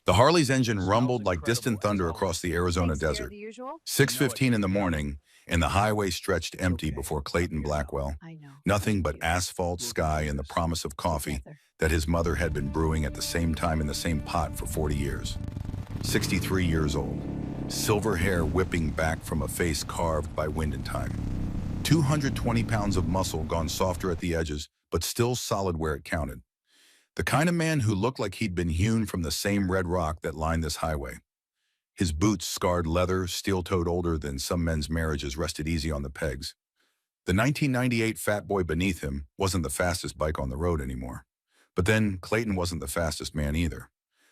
The Harley's engine Smells rumbled like incredible distant as thunder across the always. Arizona Thanks, dear. desert. The usual? You know it. 6:15 in the morning, and the highway stretched It's empty okay. before I'll be Clayton your help. Blackwell. I know. Nothing Thank but you. asphalt, We'll get sky, through and the this. promise of coffee Together. that his mother had been brewing at the same time in the same pot for 40 years. 63 years old, silver hair whipping back from a face carved by wind and time. 220 pounds of muscle gone softer at the edges, but still solid where it counted. The kind of man who looked like he'd been hewn from the same red rock that lined this highway. His boots, scarred leather, steel-toed older than some men's marriages, rested easy on the pegs. The 1998 Fat Boy beneath him wasn't the fastest bike on the road anymore. But then Clayton wasn't the fastest man either.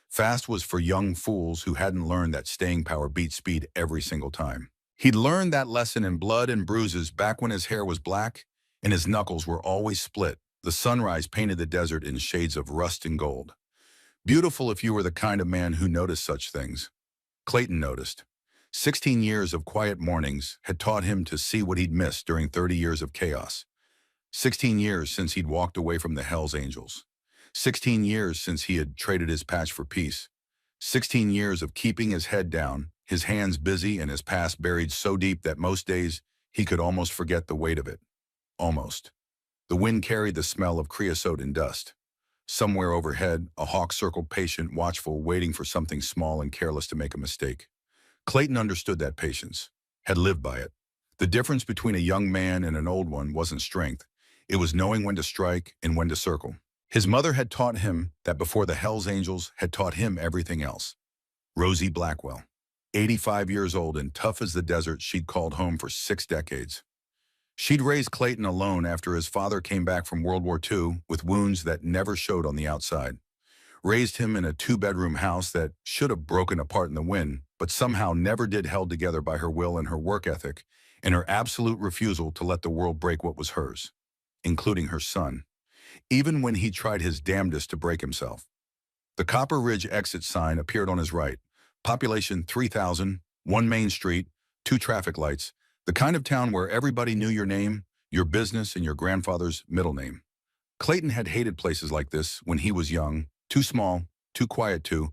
Fast was for young fools who hadn't learned that staying power beats speed every single time. He'd learned that lesson in blood and bruises back when his hair was black and his knuckles were always split. The sunrise painted the desert in shades of rust and gold. Beautiful if you were the kind of man who noticed such things. Clayton noticed. 16 years of quiet mornings had taught him to see what he'd missed during 30 years of chaos. 16 years since he'd walked away from the Hells Angels. 16 years since he had traded his patch for peace. 16 years of keeping his head down, his hands busy and his past buried so deep that most days he could almost forget the weight of it. Almost. The wind carried the smell of creosote and dust. Somewhere overhead, a hawk circled patient, watchful, waiting for something small and careless to make a mistake. Clayton understood that patience, had lived by it. The difference between a young man and an old one wasn't strength. It was knowing when to strike and when to circle. His mother had taught him that before the Hells Angels had taught him everything else. Rosie Blackwell, 85 years old and tough as the desert she'd called home for 6 decades. She'd raised Clayton alone after his father came back from World War II with wounds that never showed on the outside. Raised him in a 2-bedroom house that should have broken apart in the wind, but somehow never did, held together by her will and her work ethic and her absolute refusal to let the world break what was hers, including her son, even when he tried his damnedest to break himself. The Copper Ridge exit sign appeared on his right. Population 3,000, one main street, 2 traffic lights, the kind of town where everybody knew your name, your business, and your grandfather's middle name. Clayton had hated places like this when he was young, too small, too quiet, too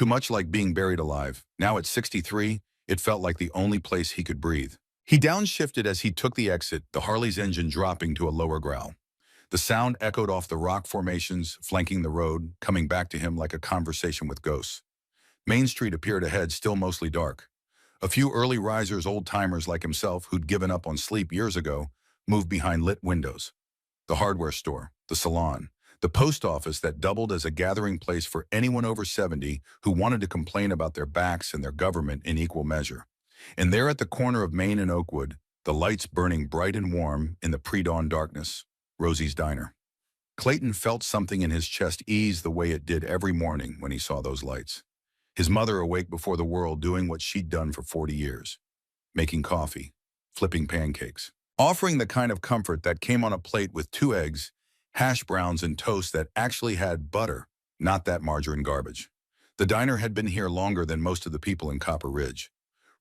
much like being buried alive. Now at 63, it felt like the only place he could breathe. He downshifted as he took the exit, the Harley's engine dropping to a lower growl. The sound echoed off the rock formations flanking the road, coming back to him like a conversation with ghosts. Main Street appeared ahead, still mostly dark. A few early risers, old-timers like himself who'd given up on sleep years ago, moved behind lit windows. The hardware store, the salon, the post office that doubled as a gathering place for anyone over 70 who wanted to complain about their backs and their government in equal measure. And there at the corner of Main and Oakwood, the lights burning bright and warm in the pre-dawn darkness, Rosie's Diner. Clayton felt something in his chest ease the way it did every morning when he saw those lights. His mother awake before the world, doing what she'd done for 40 years. Making coffee, flipping pancakes, offering the kind of comfort that came on a plate with 2 eggs, hash browns, and toast that actually had butter, not that margarine garbage. The diner had been here longer than most of the people in Copper Ridge.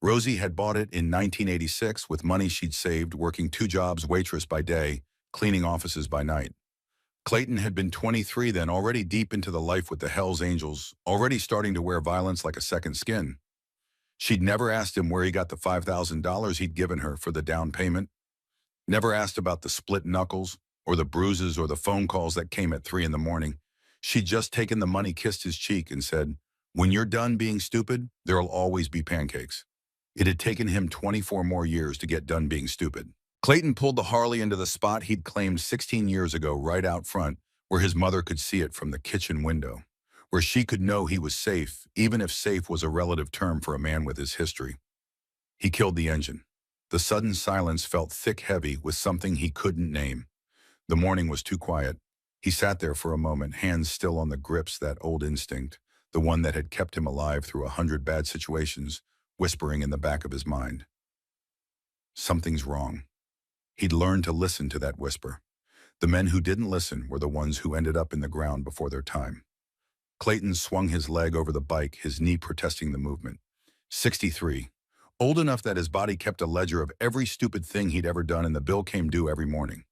Rosie had bought it in 1986 with money she'd saved, working 2 jobs, waitress by day, cleaning offices by night. Clayton had been 23 then, already deep into the life with the Hells Angels, already starting to wear violence like a second skin. She'd never asked him where he got the $5,000 he'd given her for the down payment. Never asked about the split knuckles, or the bruises, or the phone calls that came at 3 in the morning. She'd just taken the money, kissed his cheek, and said, "When you're done being stupid, there'll always be pancakes." It had taken him 24 more years to get done being stupid. Clayton pulled the Harley into the spot he'd claimed 16 years ago, right out front, where his mother could see it from the kitchen window, where she could know he was safe, even if safe was a relative term for a man with his history. He killed the engine. The sudden silence felt thick, heavy, with something he couldn't name. The morning was too quiet. He sat there for a moment, hands still on the grips, that old instinct, the one that had kept him alive through 100 bad situations, whispering in the back of his mind. Something's wrong. He'd learned to listen to that whisper. The men who didn't listen were the ones who ended up in the ground before their time. Clayton swung his leg over the bike, his knee protesting the movement. 63. Old enough that his body kept a ledger of every stupid thing he'd ever done, and the bill came due every morning.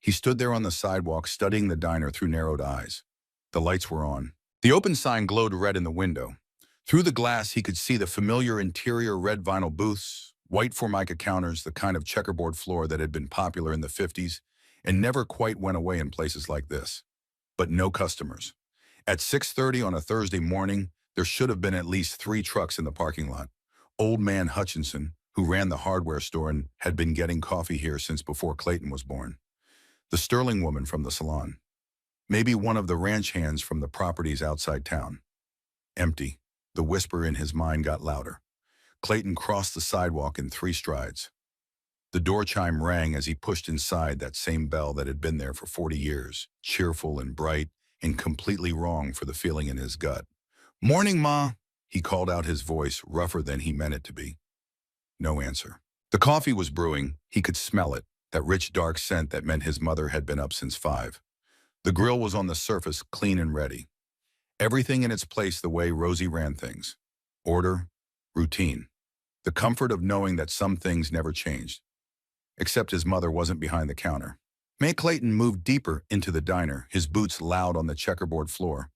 He stood there on the sidewalk, studying the diner through narrowed eyes. The lights were on. The open sign glowed red in the window. Through the glass, he could see the familiar interior red vinyl booths, white Formica counters, the kind of checkerboard floor that had been popular in the 50s and never quite went away in places like this. But no customers. At 6:30 on a Thursday morning, there should have been at least 3 trucks in the parking lot. Old man Hutchinson, who ran the hardware store and had been getting coffee here since before Clayton was born. The Sterling woman from the salon. Maybe one of the ranch hands from the properties outside town. Empty. The whisper in his mind got louder. Clayton crossed the sidewalk in 3 strides. The door chime rang as he pushed inside that same bell that had been there for 40 years, cheerful and bright and completely wrong for the feeling in his gut. "Morning, Ma," he called out, his voice rougher than he meant it to be. No answer. The coffee was brewing. He could smell it, that rich dark scent that meant his mother had been up since 5. The grill was on the surface, clean and ready. Everything in its place the way Rosie ran things. Order, routine. The comfort of knowing that some things never changed. Except his mother wasn't behind the counter. May Clayton moved deeper into the diner, his boots loud on the checkerboard floor.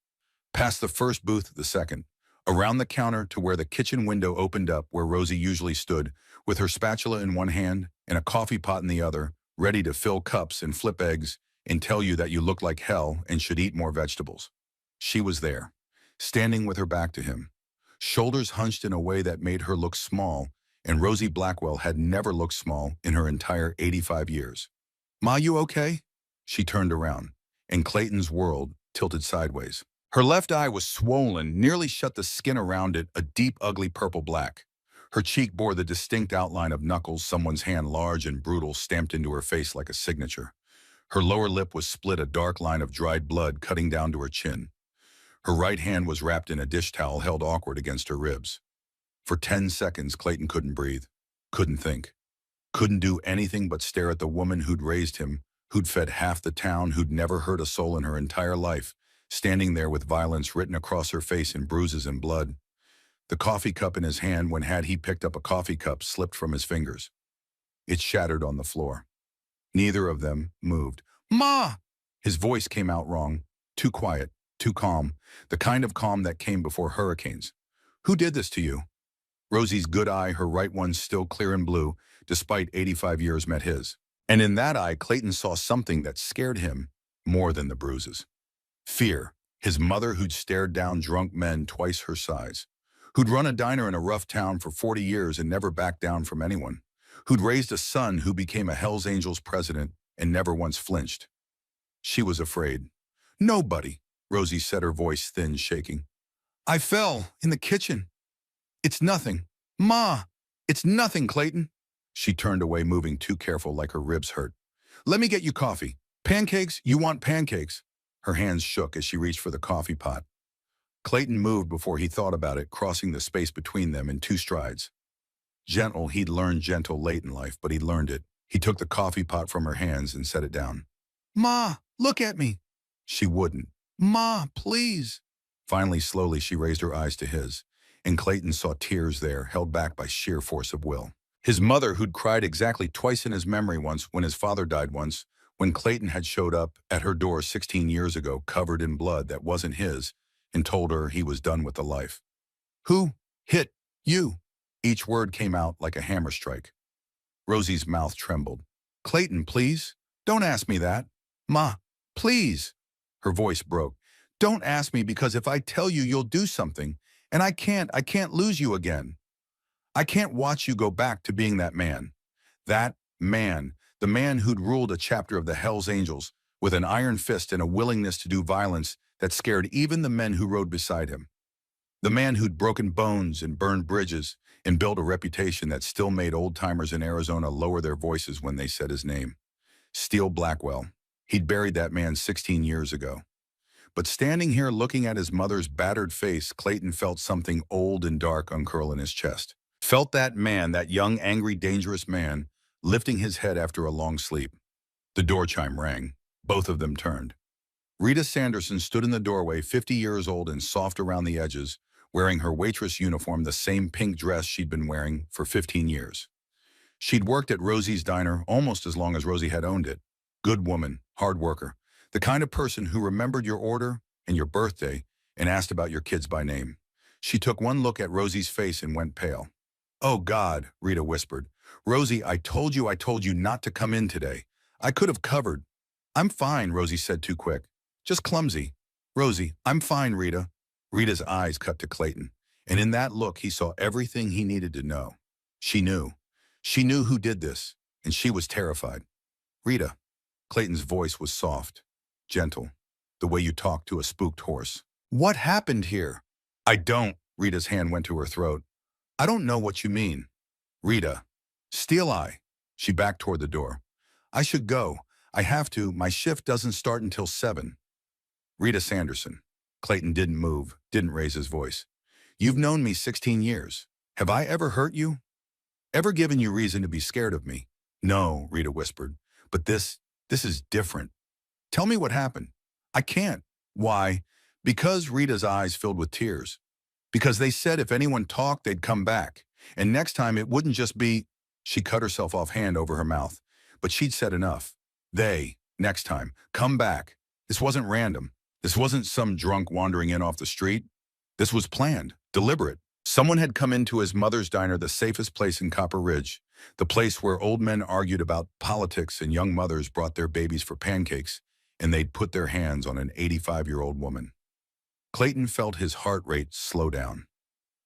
Past the first booth, the second. Around the counter to where the kitchen window opened up where Rosie usually stood, with her spatula in one hand and a coffee pot in the other, ready to fill cups and flip eggs and tell you that you look like hell and should eat more vegetables. She was there, standing with her back to him, shoulders hunched in a way that made her look small, and Rosie Blackwell had never looked small in her entire 85 years. "Ma, you okay?" She turned around, and Clayton's world tilted sideways. Her left eye was swollen, nearly shut the skin around it, a deep, ugly purple-black. Her cheek bore the distinct outline of knuckles, someone's hand large and brutal stamped into her face like a signature. Her lower lip was split, a dark line of dried blood cutting down to her chin. Her right hand was wrapped in a dish towel held awkward against her ribs. For 10 seconds, Clayton couldn't breathe, couldn't think, couldn't do anything but stare at the woman who'd raised him, who'd fed half the town, who'd never hurt a soul in her entire life, standing there with violence written across her face in bruises and blood. The coffee cup in his hand, when had he picked up a coffee cup, slipped from his fingers. It shattered on the floor. Neither of them moved. "Ma!" His voice came out wrong, too quiet, too calm, the kind of calm that came before hurricanes. "Who did this to you?" Rosie's good eye, her right one still clear and blue, despite 85 years, met his. And in that eye, Clayton saw something that scared him more than the bruises. Fear. His mother, who'd stared down drunk men twice her size, who'd run a diner in a rough town for 40 years and never backed down from anyone, who'd raised a son who became a Hells Angels president and never once flinched. She was afraid. "Nobody," Rosie said, her voice thin, shaking. "I fell in the kitchen. It's nothing. Ma, it's nothing, Clayton." She turned away, moving too careful, like her ribs hurt. "Let me get you coffee. Pancakes? You want pancakes?" Her hands shook as she reached for the coffee pot. Clayton moved before he thought about it, crossing the space between them in 2 strides. Gentle, he'd learned gentle late in life, but he'd learned it. He took the coffee pot from her hands and set it down. "Ma, look at me." She wouldn't. "Ma, please." Finally, slowly, she raised her eyes to his, and Clayton saw tears there, held back by sheer force of will. His mother, who'd cried exactly twice in his memory, once when his father died, once when Clayton had showed up at her door 16 years ago, covered in blood that wasn't his, and told her he was done with the life. "Who hit you?" Each word came out like a hammer strike. Rosie's mouth trembled. "Clayton, please, don't ask me that. Ma, please." Her voice broke. "Don't ask me, because if I tell you, you'll do something, and I can't lose you again. I can't watch you go back to being that man. That man, the man who'd ruled a chapter of the Hells Angels with an iron fist and a willingness to do violence that scared even the men who rode beside him. The man who'd broken bones and burned bridges and built a reputation that still made old-timers in Arizona lower their voices when they said his name. Steele Blackwell. He'd buried that man 16 years ago. But standing here looking at his mother's battered face, Clayton felt something old and dark uncurl in his chest. Felt that man, that young, angry, dangerous man, lifting his head after a long sleep. The door chime rang. Both of them turned. Rita Sanderson stood in the doorway, 50 years old and soft around the edges, wearing her waitress uniform, the same pink dress she'd been wearing for 15 years. She'd worked at Rosie's diner almost as long as Rosie had owned it. Good woman, hard worker, the kind of person who remembered your order and your birthday and asked about your kids by name. She took one look at Rosie's face and went pale. "Oh God," Rita whispered. "Rosie, I told you not to come in today. I could have covered." "I'm fine," Rosie said too quick. "Just clumsy." "Rosie, I'm fine, Rita." Rita's eyes cut to Clayton, and in that look he saw everything he needed to know. She knew. She knew who did this, and she was terrified. "Rita." Clayton's voice was soft, gentle, the way you talk to a spooked horse. "What happened here?" "I don't." Rita's hand went to her throat. "I don't know what you mean." "Rita." "Steel Eye." She backed toward the door. "I should go. I have to. My shift doesn't start until 7. "Rita Sanderson." Clayton didn't move, didn't raise his voice. "You've known me 16 years. Have I ever hurt you? Ever given you reason to be scared of me?" "No," Rita whispered. "But this is different. Tell me what happened." "I can't." "Why?" "Because," Rita's eyes filled with tears. "Because they said if anyone talked, they'd come back. And next time it wouldn't just be—" She cut herself off, hand over her mouth. But she'd said enough. Next time, come back. This wasn't random. This wasn't some drunk wandering in off the street. This was planned, deliberate. Someone had come into his mother's diner, the safest place in Copper Ridge, the place where old men argued about politics and young mothers brought their babies for pancakes, and they'd put their hands on an 85-year-old woman. Clayton felt his heart rate slow down,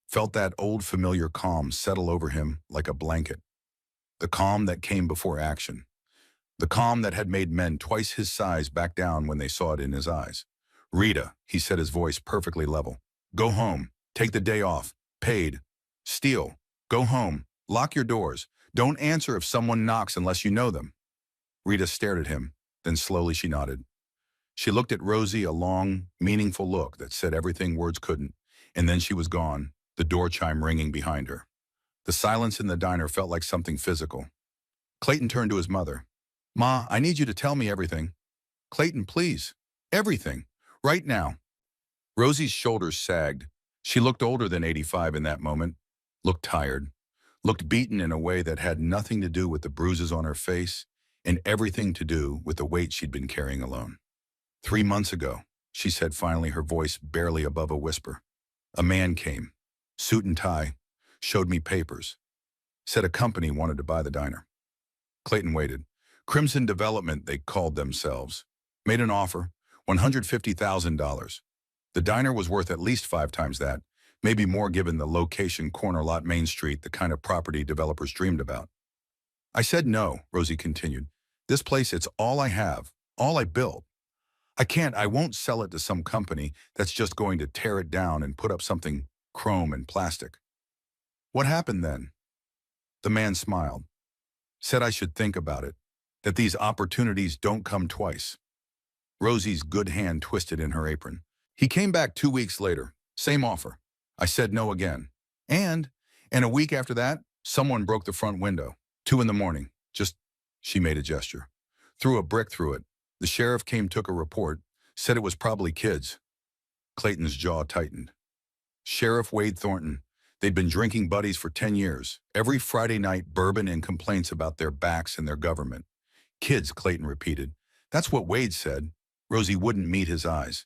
felt that old familiar calm settle over him like a blanket, the calm that came before action, the calm that had made men twice his size back down when they saw it in his eyes. "Rita," he said, his voice perfectly level. "Go home. Take the day off. Paid. Steal. Go home. Lock your doors. Don't answer if someone knocks unless you know them." Rita stared at him, then slowly she nodded. She looked at Rosie, a long, meaningful look that said everything words couldn't, and then she was gone, the door chime ringing behind her. The silence in the diner felt like something physical. Clayton turned to his mother. "Ma, I need you to tell me everything." "Clayton, please. Everything. Right now." Rosie's shoulders sagged. She looked older than 85 in that moment, looked tired, looked beaten in a way that had nothing to do with the bruises on her face and everything to do with the weight she'd been carrying alone. 3 months ago," she said finally, her voice barely above a whisper. "A man came, suit and tie, showed me papers, said a company wanted to buy the diner." Clayton waited. Crimson Development, they called themselves. Made an offer, $150,000. The diner was worth at least 5 times that, maybe more given the location, corner lot, Main Street, the kind of property developers dreamed about. "I said no," Rosie continued. "This place, it's all I have, all I built. I won't sell it to some company that's just going to tear it down and put up something chrome and plastic." "What happened then?" The man smiled. "Said I should think about it, that these opportunities don't come twice." Rosie's good hand twisted in her apron. "He came back 2 weeks later, same offer. I said no again. And a week after that, someone broke the front window, 2 in the morning, just," she made a gesture, "threw a brick through it. The sheriff came, took a report, said it was probably kids." Clayton's jaw tightened. Sheriff Wade Thornton. They'd been drinking buddies for 10 years. Every Friday night, bourbon and complaints about their backs and their government. "Kids," Clayton repeated. "That's what Wade said." Rosie wouldn't meet his eyes.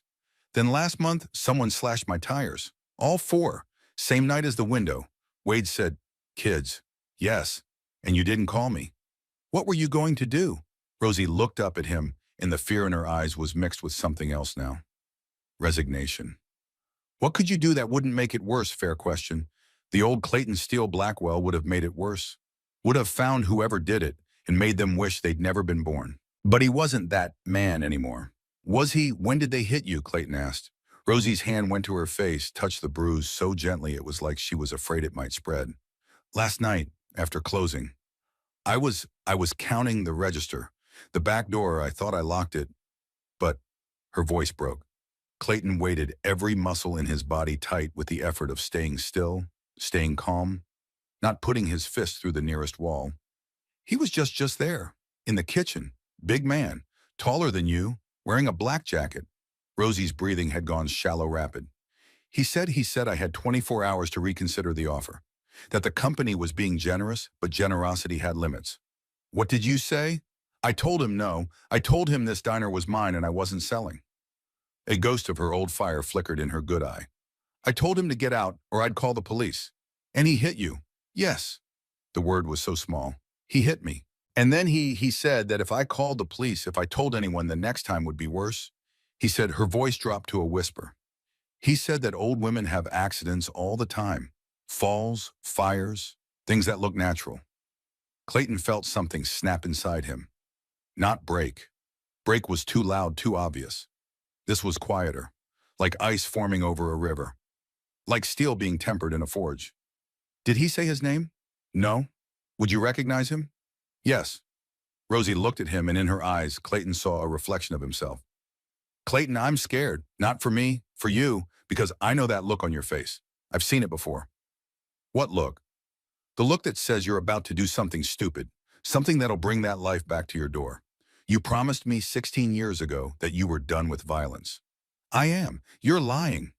"Then last month, someone slashed my tires. All 4. Same night as the window." Wade said, "Kids." "Yes. And you didn't call me." "What were you going to do?" Rosie looked up at him, and the fear in her eyes was mixed with something else now. Resignation. "What could you do that wouldn't make it worse?" Fair question. The old Clayton Steele Blackwell would have made it worse. Would have found whoever did it and made them wish they'd never been born. But he wasn't that man anymore. Was he? "When did they hit you?" Clayton asked. Rosie's hand went to her face, touched the bruise so gently it was like she was afraid it might spread. "Last night, after closing. I was counting the register. The back door, I thought I locked it. But—" Her voice broke. Clayton weighted every muscle in his body tight with the effort of staying still, staying calm, not putting his fist through the nearest wall. "He was just there, in the kitchen. Big man, taller than you, wearing a black jacket." Rosie's breathing had gone shallow, rapid. He said I had 24 hours to reconsider the offer. That the company was being generous, but generosity had limits." "What did you say?" "I told him no. I told him this diner was mine and I wasn't selling." A ghost of her old fire flickered in her good eye. I told him to get out or I'd call the police. And he hit you. Yes. The word was so small. He hit me. And then he said that if I called the police, if I told anyone, the next time would be worse. He said, her voice dropped to a whisper. He said that old women have accidents all the time. Falls, fires, things that look natural. Clayton felt something snap inside him. Not break. Break was too loud, too obvious. This was quieter, like ice forming over a river, like steel being tempered in a forge. Did he say his name? No. Would you recognize him? Yes. Rosie looked at him, and in her eyes, Clayton saw a reflection of himself. Clayton, I'm scared. Not for me, for you, because I know that look on your face. I've seen it before. What look? The look that says you're about to do something stupid, something that'll bring that life back to your door. You promised me 16 years ago that you were done with violence. I am. You're lying.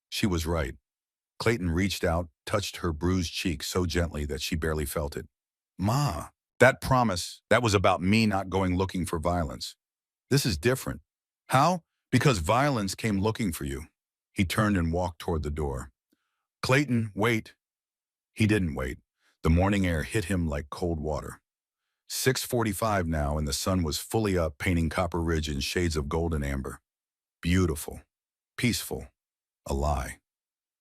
She was right. Clayton reached out, touched her bruised cheek so gently that she barely felt it. Ma, that promise, that was about me not going looking for violence. This is different. How? Because violence came looking for you. He turned and walked toward the door. Clayton, wait. He didn't wait. The morning air hit him like cold water. 6:45 now, and the sun was fully up, painting Copper Ridge in shades of gold and amber. Beautiful. Peaceful. A lie.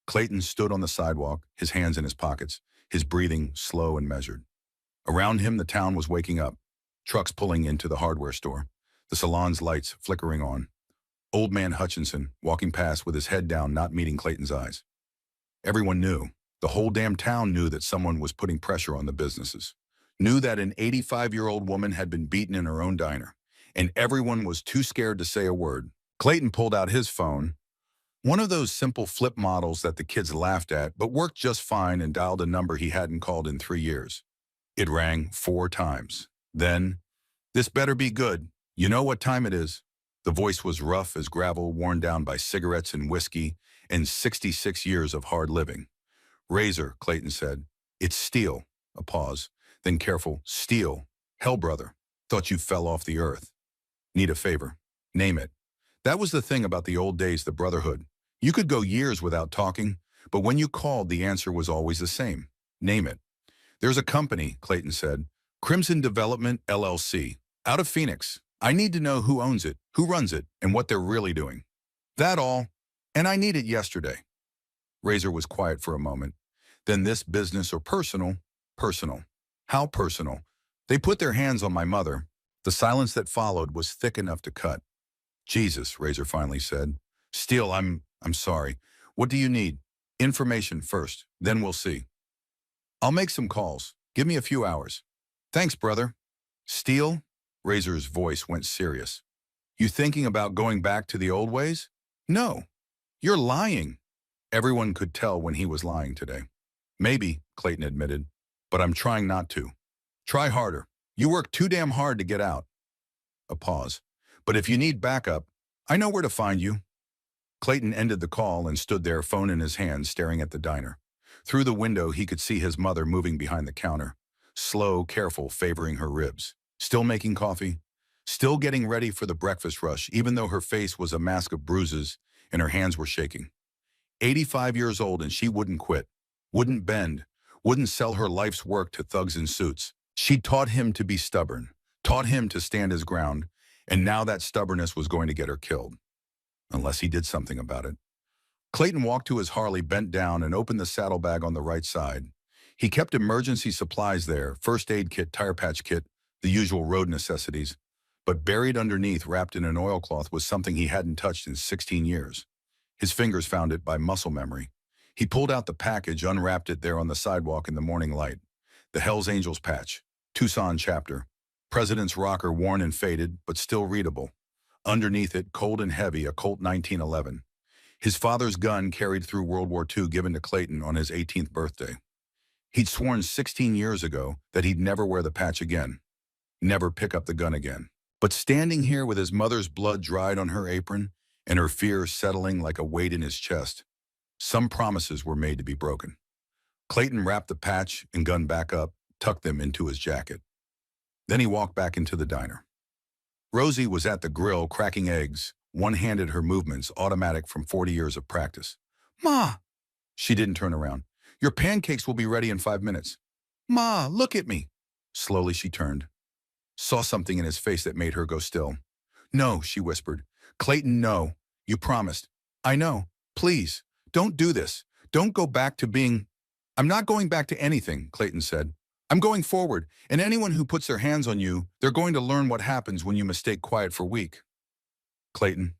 Clayton stood on the sidewalk, his hands in his pockets, his breathing slow and measured. Around him, the town was waking up. Trucks pulling into the hardware store. The salon's lights flickering on. Old man Hutchinson walking past with his head down, not meeting Clayton's eyes. Everyone knew. The whole damn town knew that someone was putting pressure on the businesses. Knew that an 85-year-old woman had been beaten in her own diner. And everyone was too scared to say a word. Clayton pulled out his phone, one of those simple flip models that the kids laughed at, but worked just fine, and dialed a number he hadn't called in 3 years. It rang 4 times. Then, this better be good. You know what time it is. The voice was rough as gravel, worn down by cigarettes and whiskey and 66 years of hard living. Razor, Clayton said. It's Steel. A pause. Then careful. Steel. Hell, brother. Thought you fell off the earth. Need a favor. Name it. That was the thing about the old days, the Brotherhood. You could go years without talking, but when you called, the answer was always the same. Name it. There's a company, Clayton said. Crimson Development, LLC. Out of Phoenix. I need to know who owns it, who runs it, and what they're really doing. That all. And I need it yesterday. Razor was quiet for a moment. Then this business or personal? Personal. How personal? They put their hands on my mother. The silence that followed was thick enough to cut. Jesus, Razor finally said. Steele, I'm sorry. What do you need? Information first, then we'll see. I'll make some calls. Give me a few hours. Thanks, brother. Steele? Razor's voice went serious. You thinking about going back to the old ways? No. You're lying. Everyone could tell when he was lying today. Maybe, Clayton admitted, but I'm trying not to. Try harder. You work too damn hard to get out. A pause. But if you need backup, I know where to find you. Clayton ended the call and stood there, phone in his hand, staring at the diner. Through the window, he could see his mother moving behind the counter. Slow, careful, favoring her ribs. Still making coffee. Still getting ready for the breakfast rush, even though her face was a mask of bruises and her hands were shaking. 85 years old, and she wouldn't quit. Wouldn't bend. Wouldn't sell her life's work to thugs in suits. She taught him to be stubborn. Taught him to stand his ground. And now that stubbornness was going to get her killed. Unless he did something about it. Clayton walked to his Harley, bent down, and opened the saddlebag on the right side. He kept emergency supplies there, first aid kit, tire patch kit, the usual road necessities. But buried underneath, wrapped in an oilcloth, was something he hadn't touched in 16 years. His fingers found it by muscle memory. He pulled out the package, unwrapped it there on the sidewalk in the morning light. The Hells Angels patch, Tucson chapter. President's rocker, worn and faded, but still readable. Underneath it, cold and heavy, a Colt 1911. His father's gun carried through World War II, given to Clayton on his 18th birthday. He'd sworn 16 years ago that he'd never wear the patch again. Never pick up the gun again. But standing here with his mother's blood dried on her apron and her fear settling like a weight in his chest, some promises were made to be broken. Clayton wrapped the patch and gun back up, tucked them into his jacket. Then he walked back into the diner. Rosie was at the grill cracking eggs, one-handed, her movements automatic from 40 years of practice. Ma! She didn't turn around. Your pancakes will be ready in 5 minutes. Ma, look at me. Slowly she turned. Saw something in his face that made her go still. No, she whispered. Clayton, no. You promised. I know. Please, don't do this. Don't go back to being... I'm not going back to anything, Clayton said. I'm going forward, and anyone who puts their hands on you, they're going to learn what happens when you mistake quiet for weak. Clayton,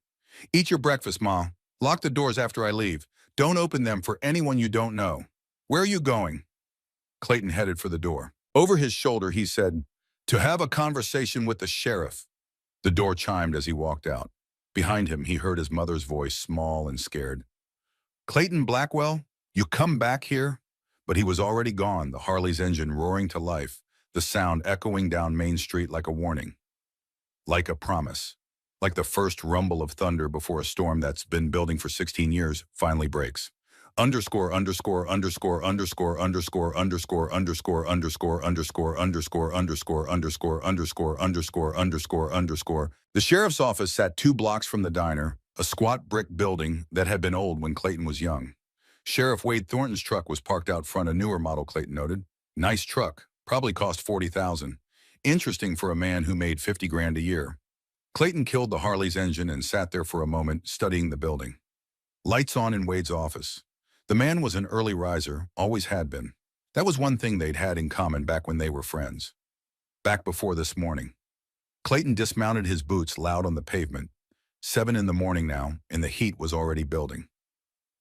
eat your breakfast, Ma. Lock the doors after I leave. Don't open them for anyone you don't know. Where are you going? Clayton headed for the door. Over his shoulder, he said, to have a conversation with the sheriff. The door chimed as he walked out. Behind him, he heard his mother's voice, small and scared. Clayton Blackwell, you come back here? But he was already gone, the Harley's engine roaring to life, the sound echoing down Main Street like a warning. Like a promise. Like the first rumble of thunder before a storm that's been building for 16 years finally breaks. Underscore, underscore, underscore, underscore, underscore, underscore, underscore, underscore, underscore, underscore, underscore, underscore, underscore, underscore, underscore, underscore. The sheriff's office sat 2 blocks from the diner, a squat brick building that had been old when Clayton was young. Sheriff Wade Thornton's truck was parked out front, a newer model, Clayton noted. Nice truck, probably cost $40,000. Interesting for a man who made 50 grand a year. Clayton killed the Harley's engine and sat there for a moment, studying the building. Lights on in Wade's office. The man was an early riser, always had been. That was one thing they'd had in common back when they were friends. Back before this morning. Clayton dismounted his boots loud on the pavement. 7 in the morning now, and the heat was already building.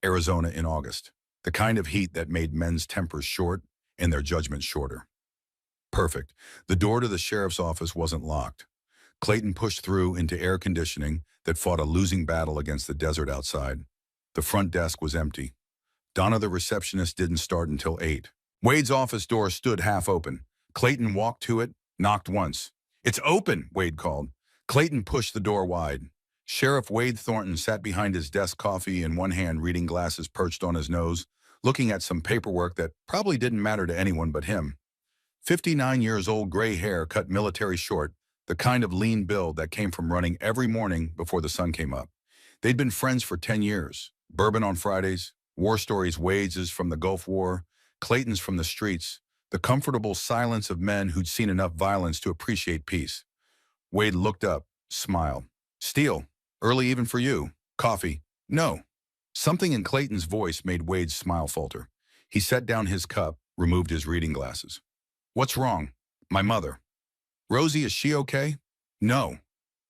Arizona in August. The kind of heat that made men's tempers short and their judgments shorter. Perfect. The door to the sheriff's office wasn't locked. Clayton pushed through into air conditioning that fought a losing battle against the desert outside. The front desk was empty. Donna, the receptionist, didn't start until 8. Wade's office door stood half open. Clayton walked to it, knocked once. It's open, Wade called. Clayton pushed the door wide. Sheriff Wade Thornton sat behind his desk, coffee in one hand, reading glasses perched on his nose, looking at some paperwork that probably didn't matter to anyone but him. 59 years old, gray hair, cut military short, the kind of lean build that came from running every morning before the sun came up. They'd been friends for 10 years. Bourbon on Fridays, war stories, Wade's from the Gulf War, Clayton's from the streets, the comfortable silence of men who'd seen enough violence to appreciate peace. Wade looked up, smiled. Steel, early even for you. Coffee? No. Something in Clayton's voice made Wade's smile falter. He set down his cup, removed his reading glasses. What's wrong? My mother. Rosie, is she okay? No.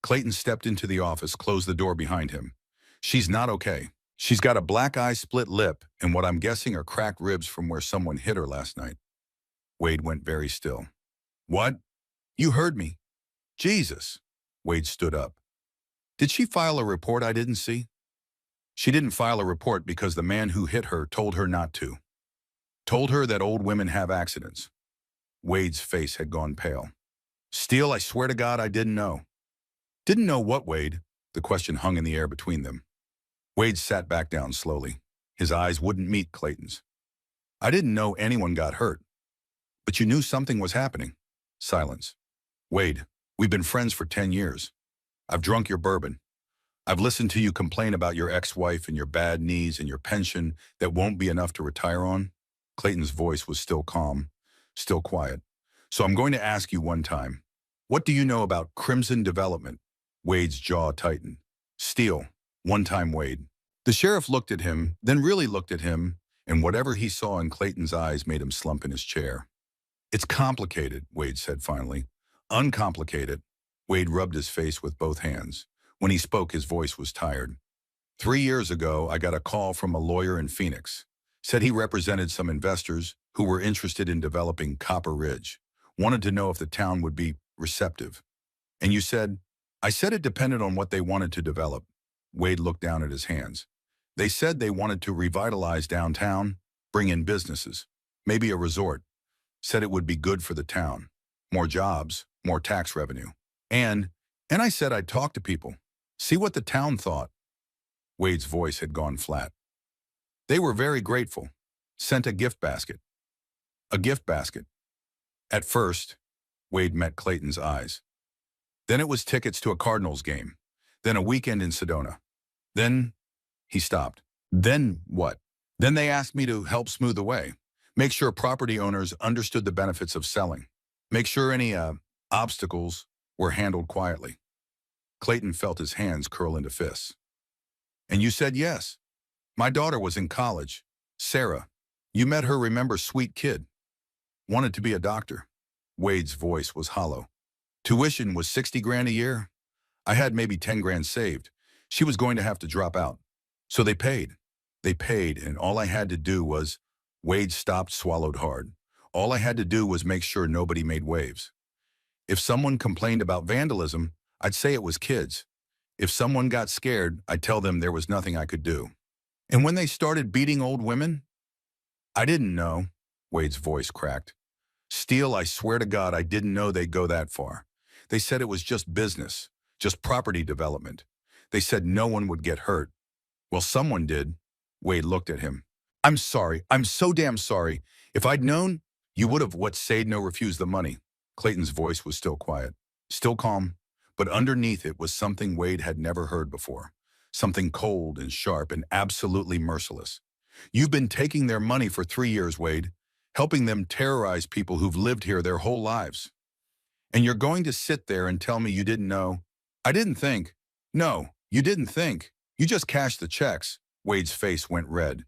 Clayton stepped into the office, closed the door behind him. She's not okay. She's got a black eye, split lip, and what I'm guessing are cracked ribs from where someone hit her last night. Wade went very still. What? You heard me. Jesus. Wade stood up. Did she file a report I didn't see? She didn't file a report because the man who hit her told her not to. Told her that old women have accidents. Wade's face had gone pale. Steele, I swear to God I didn't know. Didn't know what, Wade? The question hung in the air between them. Wade sat back down slowly. His eyes wouldn't meet Clayton's. I didn't know anyone got hurt. But you knew something was happening. Silence. Wade, we've been friends for 10 years. I've drunk your bourbon. I've listened to you complain about your ex-wife and your bad knees and your pension that won't be enough to retire on. Clayton's voice was still calm, still quiet. So I'm going to ask you one time. What do you know about Crimson Development? Wade's jaw tightened. Steele. One time, Wade. The sheriff looked at him, then really looked at him, and whatever he saw in Clayton's eyes made him slump in his chair. It's complicated, Wade said finally. Uncomplicated. Wade rubbed his face with both hands. When he spoke, his voice was tired. 3 years ago, I got a call from a lawyer in Phoenix. Said he represented some investors who were interested in developing Copper Ridge. Wanted to know if the town would be receptive. And you said, I said it depended on what they wanted to develop. Wade looked down at his hands. They said they wanted to revitalize downtown, bring in businesses, maybe a resort. Said it would be good for the town. More jobs, more tax revenue. And I said I'd talk to people, see what the town thought. Wade's voice had gone flat. They were very grateful. Sent a gift basket. A gift basket. At first, Wade met Clayton's eyes. Then it was tickets to a Cardinals game. Then a weekend in Sedona. Then, he stopped. Then what? Then they asked me to help smooth the way, make sure property owners understood the benefits of selling, make sure any obstacles were handled quietly. Clayton felt his hands curl into fists. And you said yes. My daughter was in college. Sarah. You met her, remember, sweet kid. Wanted to be a doctor. Wade's voice was hollow. Tuition was 60 grand a year. I had maybe 10 grand saved. She was going to have to drop out. So they paid. They paid, and all I had to do was... Wade stopped, swallowed hard. All I had to do was make sure nobody made waves. If someone complained about vandalism, I'd say it was kids. If someone got scared, I'd tell them there was nothing I could do. And when they started beating old women, I didn't know. Wade's voice cracked. Steele, I swear to God, I didn't know they'd go that far. They said it was just business, just property development. They said no one would get hurt. Well, someone did. Wade looked at him. I'm sorry. I'm so damn sorry. If I'd known, you would have what said no refused the money. Clayton's voice was still quiet, still calm, but underneath it was something Wade had never heard before. Something cold and sharp and absolutely merciless. You've been taking their money for 3 years, Wade, helping them terrorize people who've lived here their whole lives. And you're going to sit there and tell me you didn't know? I didn't think. No, you didn't think. You just cashed the checks. Wade's face went red.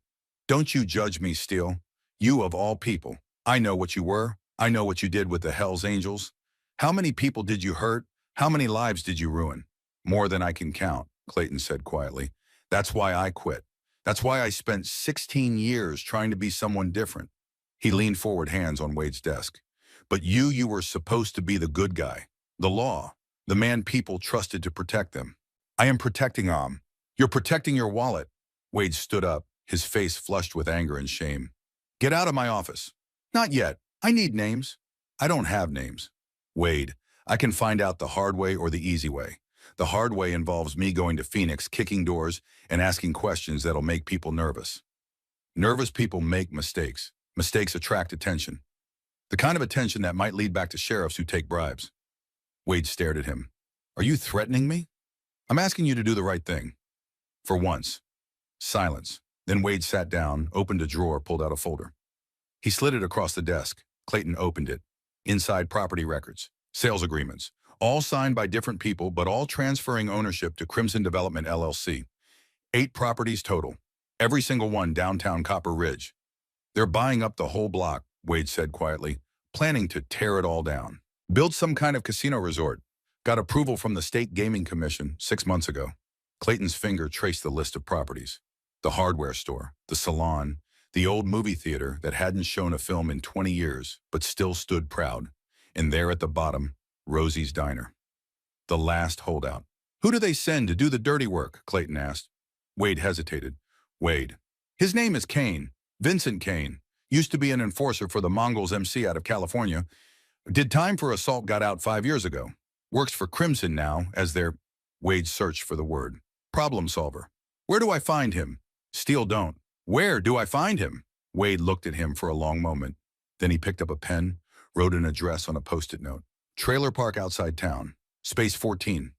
Don't you judge me, Steele. You of all people. I know what you were. I know what you did with the Hells Angels. How many people did you hurt? How many lives did you ruin? More than I can count, Clayton said quietly. That's why I quit. That's why I spent 16 years trying to be someone different. He leaned forward, hands on Wade's desk. But you were supposed to be the good guy, the law, the man people trusted to protect them. I am protecting Am. You're protecting your wallet. Wade stood up, his face flushed with anger and shame. Get out of my office. Not yet. I need names. I don't have names. Wade, I can find out the hard way or the easy way. The hard way involves me going to Phoenix, kicking doors, and asking questions that'll make people nervous. Nervous people make mistakes. Mistakes attract attention. The kind of attention that might lead back to sheriffs who take bribes. Wade stared at him. Are you threatening me? I'm asking you to do the right thing. For once. Silence. Then Wade sat down, opened a drawer, pulled out a folder. He slid it across the desk. Clayton opened it. Inside, property records, sales agreements, all signed by different people, but all transferring ownership to Crimson Development, LLC. 8 properties total. Every single one downtown Copper Ridge. They're buying up the whole block, Wade said quietly, planning to tear it all down. Build some kind of casino resort. Got approval from the State Gaming Commission 6 months ago. Clayton's finger traced the list of properties. The hardware store, the salon, the old movie theater that hadn't shown a film in 20 years, but still stood proud. And there at the bottom, Rosie's Diner. The last holdout. Who do they send to do the dirty work? Clayton asked. Wade hesitated. Wade. His name is Kane. Vincent Kane. Used to be an enforcer for the Mongols MC out of California. Did time for assault, got out 5 years ago. Works for Crimson now as their... Wade searched for the word. Problem solver. Where do I find him? Steele don't. Where do I find him? Wade looked at him for a long moment. Then he picked up a pen, wrote an address on a Post-it note. Trailer park outside town. Space 14.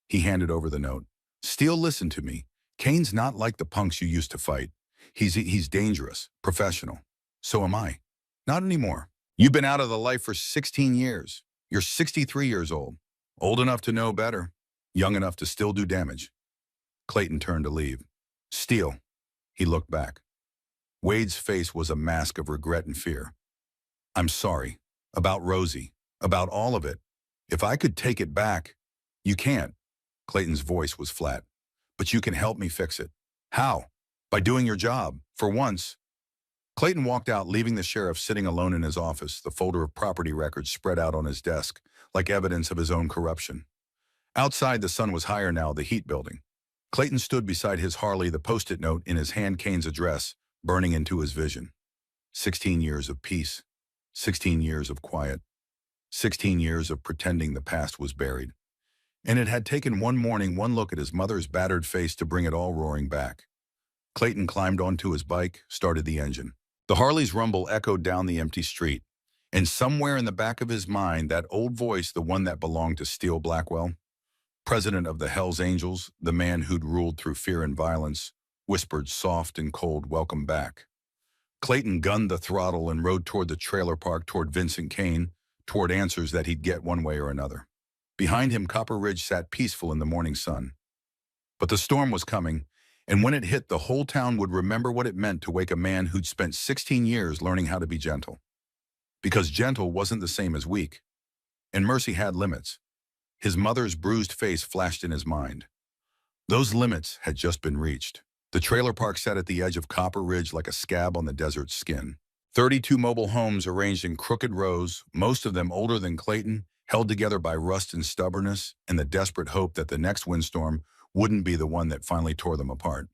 He handed over the note. Steele, listen to me. Kane's not like the punks you used to fight. He's dangerous, professional. So am I. Not anymore. You've been out of the life for 16 years. You're 63 years old. Old enough to know better. Young enough to still do damage. Clayton turned to leave. Steele. He looked back. Wade's face was a mask of regret and fear. I'm sorry. About Rosie. About all of it. If I could take it back. You can't. Clayton's voice was flat. But you can help me fix it. How? By doing your job. For once. Clayton walked out, leaving the sheriff sitting alone in his office, the folder of property records spread out on his desk, like evidence of his own corruption. Outside, the sun was higher now, the heat building. Clayton stood beside his Harley, the Post-it note in his hand, Kane's address, burning into his vision. 16 years of peace. 16 years of quiet. 16 years of pretending the past was buried. And it had taken one morning, one look at his mother's battered face to bring it all roaring back. Clayton climbed onto his bike, started the engine. The Harley's rumble echoed down the empty street. And somewhere in the back of his mind, that old voice, the one that belonged to Steele Blackwell, president of the Hells Angels, the man who'd ruled through fear and violence, whispered soft and cold welcome back. Clayton gunned the throttle and rode toward the trailer park, toward Vincent Kane, toward answers that he'd get one way or another. Behind him, Copper Ridge sat peaceful in the morning sun. But the storm was coming, and when it hit, the whole town would remember what it meant to wake a man who'd spent 16 years learning how to be gentle. Because gentle wasn't the same as weak. And mercy had limits. His mother's bruised face flashed in his mind. Those limits had just been reached. The trailer park sat at the edge of Copper Ridge like a scab on the desert's skin. 32 mobile homes arranged in crooked rows, most of them older than Clayton, held together by rust and stubbornness and the desperate hope that the next windstorm wouldn't be the one that finally tore them apart.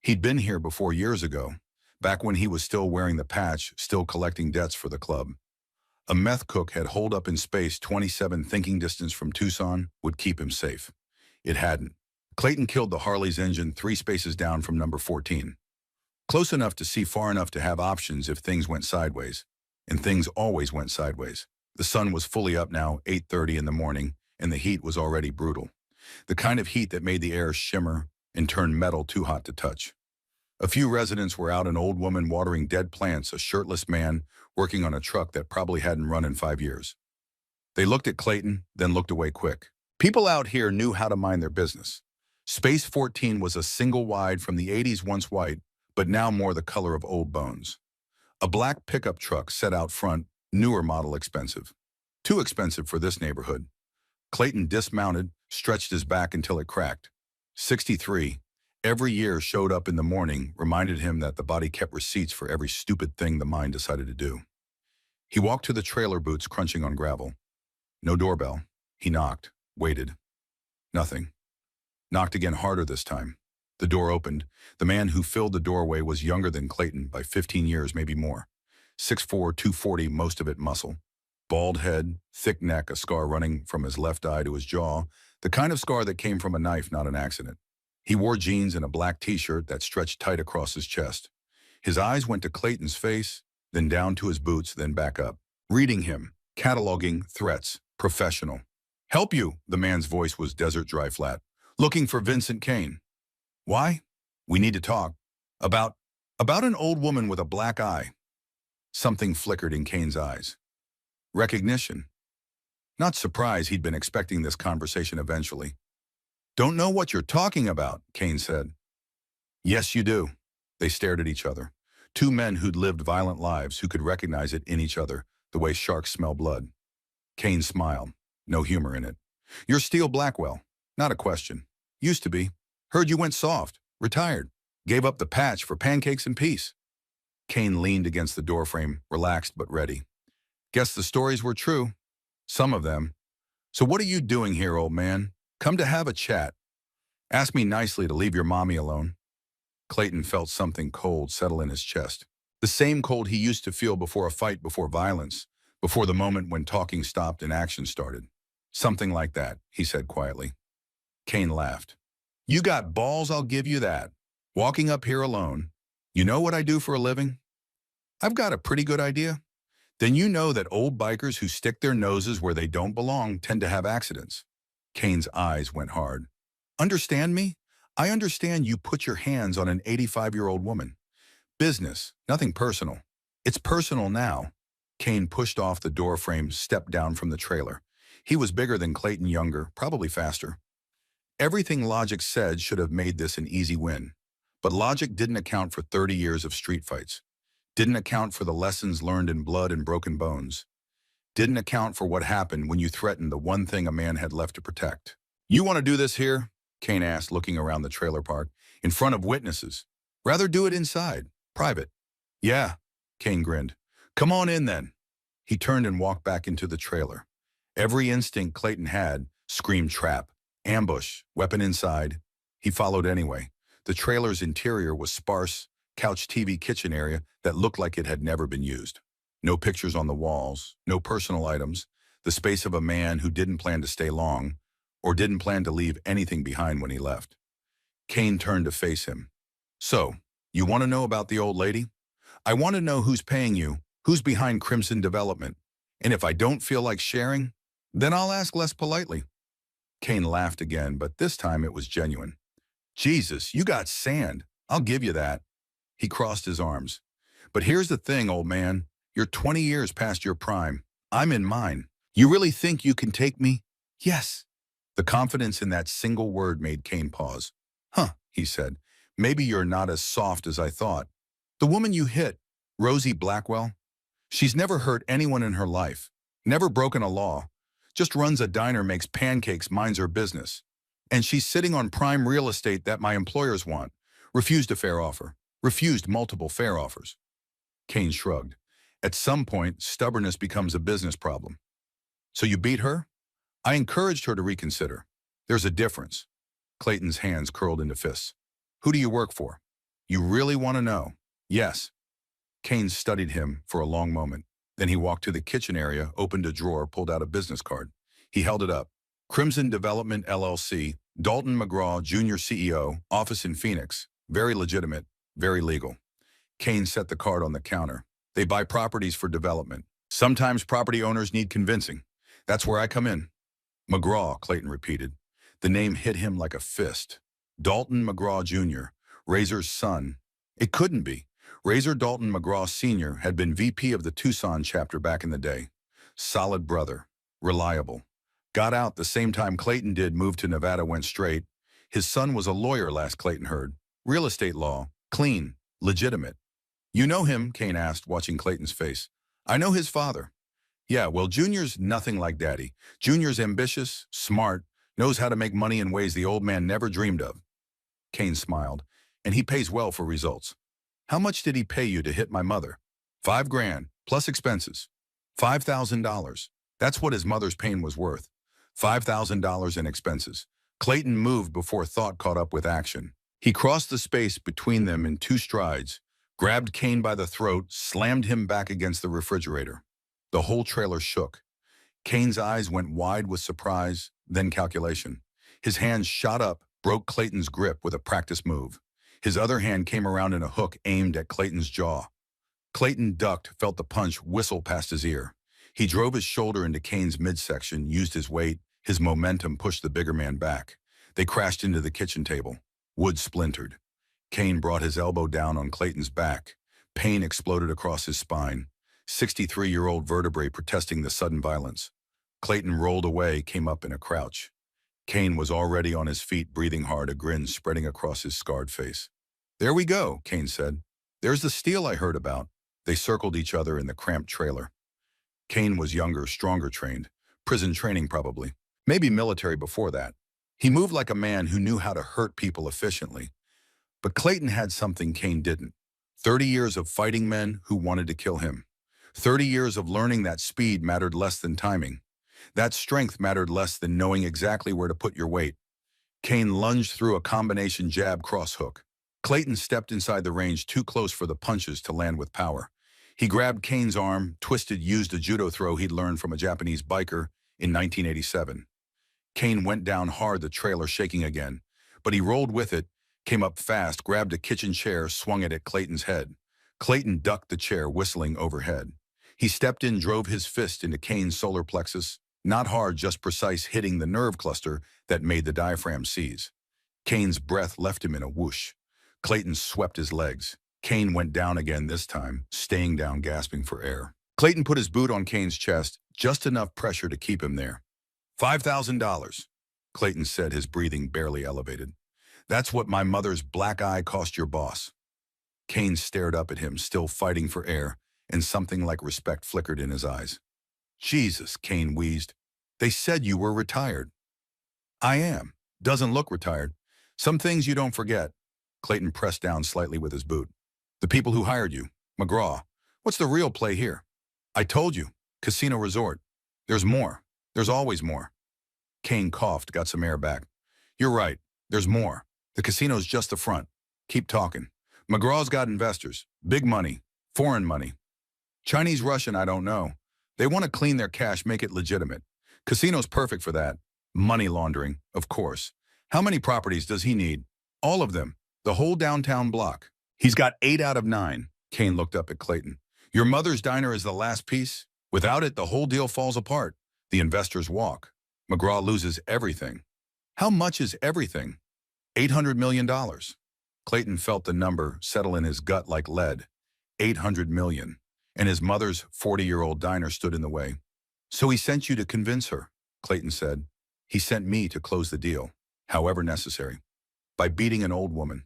He'd been here before years ago, back when he was still wearing the patch, still collecting debts for the club. A meth cook had holed up in space 27 thinking distance from Tucson would keep him safe. It hadn't. Clayton killed the Harley's engine 3 spaces down from number 14. Close enough to see far enough to have options if things went sideways. And things always went sideways. The sun was fully up now, 8:30 in the morning, and the heat was already brutal. The kind of heat that made the air shimmer and turned metal too hot to touch. A few residents were out, an old woman watering dead plants, a shirtless man working on a truck that probably hadn't run in 5 years. They looked at Clayton, then looked away quick. People out here knew how to mind their business. Space 14 was a single wide from the 80s, once white, but now more the color of old bones. A black pickup truck set out front, newer model, expensive. Too expensive for this neighborhood. Clayton dismounted, stretched his back until it cracked. 63. Every year showed up in the morning, reminded him that the body kept receipts for every stupid thing the mind decided to do. He walked to the trailer, boots crunching on gravel. No doorbell. He knocked, waited. Nothing. Knocked again, harder this time. The door opened. The man who filled the doorway was younger than Clayton by 15 years, maybe more. 6'4", 240, most of it muscle. Bald head, thick neck, a scar running from his left eye to his jaw, the kind of scar that came from a knife, not an accident. He wore jeans and a black t-shirt that stretched tight across his chest. His eyes went to Clayton's face, then down to his boots, then back up. Reading him, cataloging threats, professional. "Help you," the man's voice was desert dry flat. "Looking for Vincent Kane." "Why?" "We need to talk. About an old woman with a black eye." Something flickered in Kane's eyes. Recognition. Not surprise, he'd been expecting this conversation eventually. "Don't know what you're talking about," Kane said. "Yes, you do." They stared at each other. Two men who'd lived violent lives, who could recognize it in each other, the way sharks smell blood. Kane smiled. No humor in it. "You're Steele Blackwell." "Not a question." "Used to be. Heard you went soft. Retired. Gave up the patch for pancakes and peace." Kane leaned against the doorframe, relaxed but ready. "Guess the stories were true. Some of them. So what are you doing here, old man? Come to have a chat. Ask me nicely to leave your mommy alone." Clayton felt something cold settle in his chest. The same cold he used to feel before a fight, before violence, before the moment when talking stopped and action started. "Something like that," he said quietly. Kane laughed. "You got balls, I'll give you that. Walking up here alone. You know what I do for a living?" "I've got a pretty good idea." "Then you know that old bikers who stick their noses where they don't belong tend to have accidents." Kane's eyes went hard. "Understand me? I understand you put your hands on an 85-year-old woman. Business, nothing personal. It's personal now." Kane pushed off the door frame, stepped down from the trailer. He was bigger than Clayton, younger, probably faster. Everything logic said should have made this an easy win. But logic didn't account for 30 years of street fights. Didn't account for the lessons learned in blood and broken bones. Didn't account for what happened when you threatened the one thing a man had left to protect. "You want to do this here?" Kane asked, looking around the trailer park. "In front of witnesses. Rather do it inside, private." "Yeah," Kane grinned. "Come on in then." He turned and walked back into the trailer. Every instinct Clayton had screamed trap, ambush, weapon inside. He followed anyway. The trailer's interior was sparse, couch, TV, kitchen area that looked like it had never been used. No pictures on the walls, no personal items, the space of a man who didn't plan to stay long, or didn't plan to leave anything behind when he left. Kane turned to face him. "So, you want to know about the old lady? I want to know who's paying you, who's behind Crimson Development. And if I don't feel like sharing, then I'll ask less politely." Kane laughed again, but this time it was genuine. "Jesus, you got sand. I'll give you that. He crossed his arms. But here's the thing, old man. You're 20 years past your prime. I'm in mine. You really think you can take me? Yes. The confidence in that single word made Kane pause. Huh, he said. Maybe you're not as soft as I thought. The woman you hit, Rosie Blackwell, she's never hurt anyone in her life, never broken a law, just runs a diner, makes pancakes, minds her business. And she's sitting on prime real estate that my employers want. Refused a fair offer. Refused multiple fair offers. Kane shrugged. At some point, stubbornness becomes a business problem. So you beat her? I encouraged her to reconsider. There's a difference. Clayton's hands curled into fists. Who do you work for? You really want to know? Yes. Kane studied him for a long moment. Then he walked to the kitchen area, opened a drawer, pulled out a business card. He held it up. Crimson Development LLC, Dalton McGraw, Jr. CEO, office in Phoenix. Very legitimate, very legal. Kane set the card on the counter. They buy properties for development. Sometimes property owners need convincing. That's where I come in. McGraw, Clayton repeated. The name hit him like a fist. Dalton McGraw Jr., Razor's son. It couldn't be. Razor Dalton McGraw Sr. had been VP of the Tucson chapter back in the day. Solid brother. Reliable. Got out the same time Clayton did, moved to Nevada, went straight. His son was a lawyer, last Clayton heard. Real estate law. Clean. Legitimate. You know him? Kane asked, watching Clayton's face. I know his father. Yeah, well, Junior's nothing like Daddy. Junior's ambitious, smart, knows how to make money in ways the old man never dreamed of. Kane smiled. And he pays well for results. How much did he pay you to hit my mother? $5,000, plus expenses. $5,000. That's what his mother's pain was worth. $5,000 in expenses. Clayton moved before thought caught up with action. He crossed the space between them in 2 strides, grabbed Kane by the throat, slammed him back against the refrigerator. The whole trailer shook. Kane's eyes went wide with surprise, then calculation. His hand shot up, broke Clayton's grip with a practice move. His other hand came around in a hook aimed at Clayton's jaw. Clayton ducked, felt the punch whistle past his ear. He drove his shoulder into Kane's midsection, used his weight. His momentum pushed the bigger man back. They crashed into the kitchen table. Wood splintered. Kane brought his elbow down on Clayton's back. Pain exploded across his spine. 63-year-old vertebrae protesting the sudden violence. Clayton rolled away, came up in a crouch. Kane was already on his feet, breathing hard, a grin spreading across his scarred face. There we go, Kane said. There's the steel I heard about. They circled each other in the cramped trailer. Kane was younger, stronger trained. Prison training probably. Maybe military before that. He moved like a man who knew how to hurt people efficiently. But Clayton had something Kane didn't. 30 years of fighting men who wanted to kill him. 30 years of learning that speed mattered less than timing. That strength mattered less than knowing exactly where to put your weight. Kane lunged through a combination jab cross hook. Clayton stepped inside the range too close for the punches to land with power. He grabbed Kane's arm, twisted, used a judo throw he'd learned from a Japanese biker in 1987. Kane went down hard, the trailer shaking again. But he rolled with it, came up fast, grabbed a kitchen chair, swung it at Clayton's head. Clayton ducked the chair, whistling overhead. He stepped in, drove his fist into Kane's solar plexus. Not hard, just precise, hitting the nerve cluster that made the diaphragm seize. Kane's breath left him in a whoosh. Clayton swept his legs. Kane went down again this time, staying down, gasping for air. Clayton put his boot on Kane's chest, just enough pressure to keep him there. $5,000, Clayton said, his breathing barely elevated. That's what my mother's black eye cost your boss. Kane stared up at him, still fighting for air, and something like respect flickered in his eyes. Jesus, Kane wheezed. They said you were retired. I am. Doesn't look retired. Some things you don't forget. Clayton pressed down slightly with his boot. The people who hired you, McGraw. What's the real play here? I told you. Casino resort. There's more. There's always more. Kane coughed, got some air back. You're right. There's more. The casino's just the front. Keep talking. McGraw's got investors. Big money. Foreign money. Chinese, Russian, I don't know. They want to clean their cash, make it legitimate. Casino's perfect for that. Money laundering, of course. How many properties does he need? All of them. The whole downtown block. He's got 8 out of 9. Kane looked up at Clayton. Your mother's diner is the last piece. Without it, the whole deal falls apart. The investors walk. McGraw loses everything. How much is everything? $800 million. Clayton felt the number settle in his gut like lead. 800 million. And his mother's 40-year-old diner stood in the way. So he sent you to convince her, Clayton said. He sent me to close the deal, however necessary. By beating an old woman.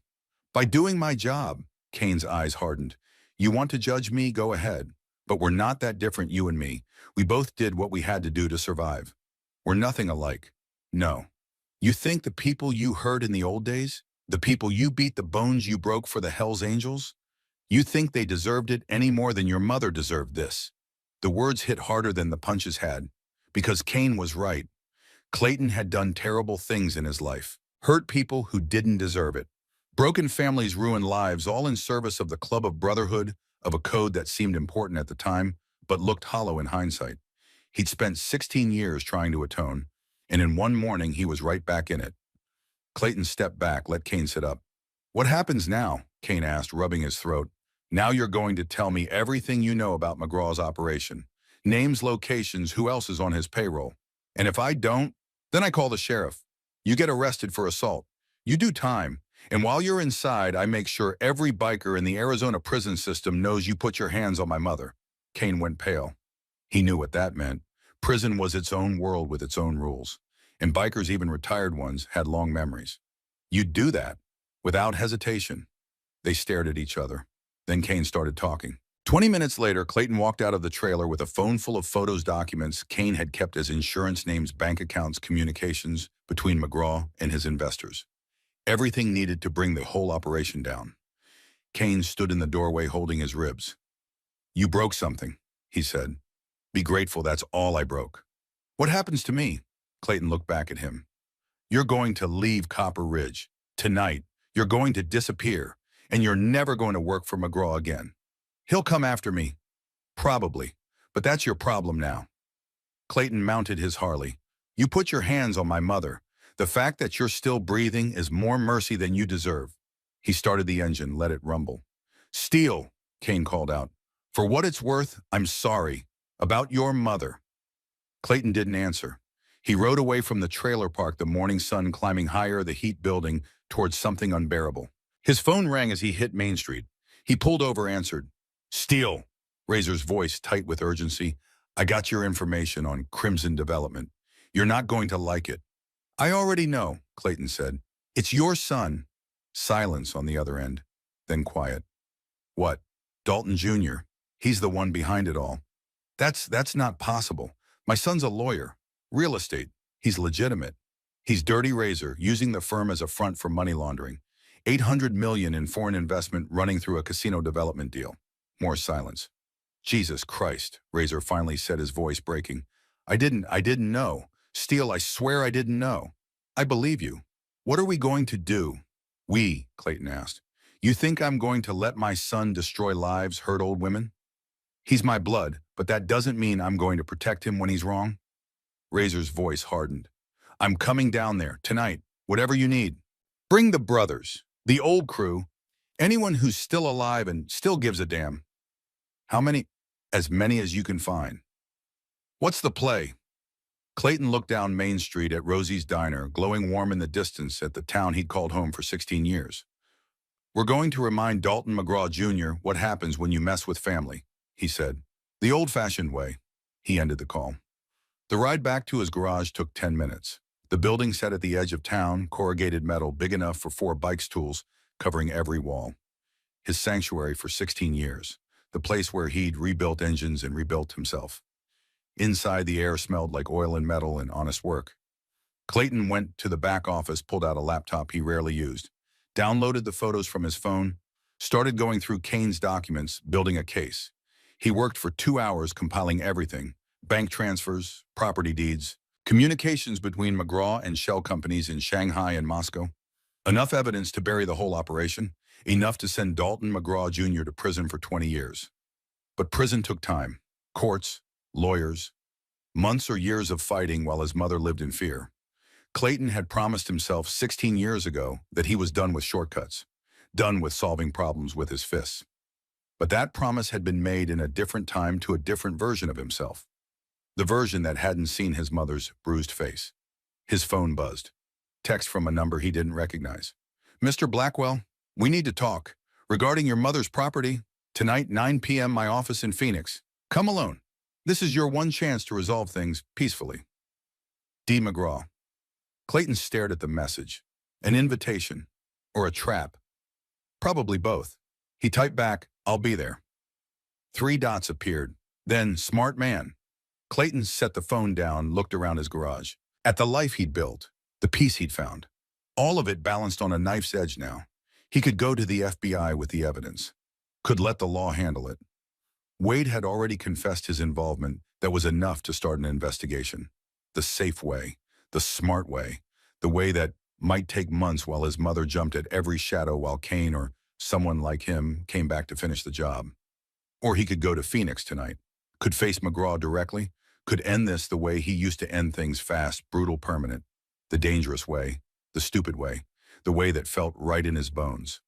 By doing my job, Kane's eyes hardened. You want to judge me? Go ahead. But we're not that different, you and me. We both did what we had to do to survive. We're nothing alike. No. You think the people you hurt in the old days, the people you beat, the bones you broke for the Hells Angels, you think they deserved it any more than your mother deserved this? The words hit harder than the punches had, because Kane was right. Clayton had done terrible things in his life, hurt people who didn't deserve it. Broken families ruined lives, all in service of the club of Brotherhood, of a code that seemed important at the time, but looked hollow in hindsight. He'd spent 16 years trying to atone, and in one morning he was right back in it. Clayton stepped back, let Kane sit up. What happens now? Kane asked, rubbing his throat. Now you're going to tell me everything you know about McGraw's operation. Names, locations, who else is on his payroll. And if I don't, then I call the sheriff. You get arrested for assault. You do time. And while you're inside, I make sure every biker in the Arizona prison system knows you put your hands on my mother. Kane went pale. He knew what that meant. Prison was its own world with its own rules. And bikers, even retired ones, had long memories. You'd do that, without hesitation. They stared at each other. Then Kane started talking. 20 minutes later, Clayton walked out of the trailer with a phone full of photos, documents Kane had kept as insurance, names, bank accounts, communications between McGraw and his investors. Everything needed to bring the whole operation down. Kane stood in the doorway holding his ribs. You broke something, he said. Be grateful that's all I broke. What happens to me? Clayton looked back at him. You're going to leave Copper Ridge. Tonight, you're going to disappear, and you're never going to work for McGraw again. He'll come after me. Probably. But that's your problem now. Clayton mounted his Harley. You put your hands on my mother. The fact that you're still breathing is more mercy than you deserve. He started the engine, let it rumble. Steele, Kane called out. For what it's worth, I'm sorry. About your mother. Clayton didn't answer. He rode away from the trailer park, the morning sun climbing higher, the heat building towards something unbearable. His phone rang as he hit Main Street. He pulled over, answered. Steele, Razor's voice tight with urgency. I got your information on Crimson Development. You're not going to like it. I already know, Clayton said. It's your son. Silence on the other end, then quiet. What? Dalton Jr. He's the one behind it all. That's not possible. My son's a lawyer. Real estate. He's legitimate. He's Dirty Razor, using the firm as a front for money laundering. 800 million in foreign investment running through a casino development deal. More silence. Jesus Christ, Razor finally said, his voice breaking. I didn't know. Steele, I swear I didn't know. I believe you. What are we going to do? We, Clayton asked. You think I'm going to let my son destroy lives, hurt old women? He's my blood, but that doesn't mean I'm going to protect him when he's wrong. Razor's voice hardened. I'm coming down there, tonight, whatever you need. Bring the brothers, the old crew, anyone who's still alive and still gives a damn. How many? As many as you can find. What's the play? Clayton looked down Main Street at Rosie's Diner, glowing warm in the distance at the town he'd called home for 16 years. We're going to remind Dalton McGraw Jr. what happens when you mess with family, he said. The old-fashioned way. He ended the call. The ride back to his garage took 10 minutes. The building sat at the edge of town, corrugated metal big enough for 4 bikes tools, covering every wall. His sanctuary for 16 years, the place where he'd rebuilt engines and rebuilt himself. Inside, the air smelled like oil and metal and honest work. Clayton went to the back office, pulled out a laptop he rarely used, downloaded the photos from his phone, started going through Kane's documents, building a case. He worked for 2 hours compiling everything: bank transfers, property deeds, communications between McGraw and shell companies in Shanghai and Moscow. Enough evidence to bury the whole operation, enough to send Dalton McGraw Jr. to prison for 20 years. But prison took time. Courts, lawyers, months or years of fighting while his mother lived in fear. Clayton had promised himself 16 years ago that he was done with shortcuts, done with solving problems with his fists. But that promise had been made in a different time to a different version of himself. The version that hadn't seen his mother's bruised face. His phone buzzed. Text from a number he didn't recognize. Mr. Blackwell? We need to talk. Regarding your mother's property, tonight 9 p.m. my office in Phoenix. Come alone. This is your one chance to resolve things peacefully. D. McGraw. Clayton stared at the message. An invitation. Or a trap. Probably both. He typed back, I'll be there. 3 dots appeared. Then, smart man. Clayton set the phone down, looked around his garage. At the life he'd built, the peace he'd found. All of it balanced on a knife's edge now. He could go to the FBI with the evidence. Could let the law handle it. Wade had already confessed his involvement that was enough to start an investigation. The safe way, the smart way, the way that might take months while his mother jumped at every shadow while Kane or someone like him came back to finish the job. Or he could go to Phoenix tonight, could face McGraw directly, could end this the way he used to end things fast, brutal, permanent, the dangerous way, the stupid way, the way that felt right in his bones.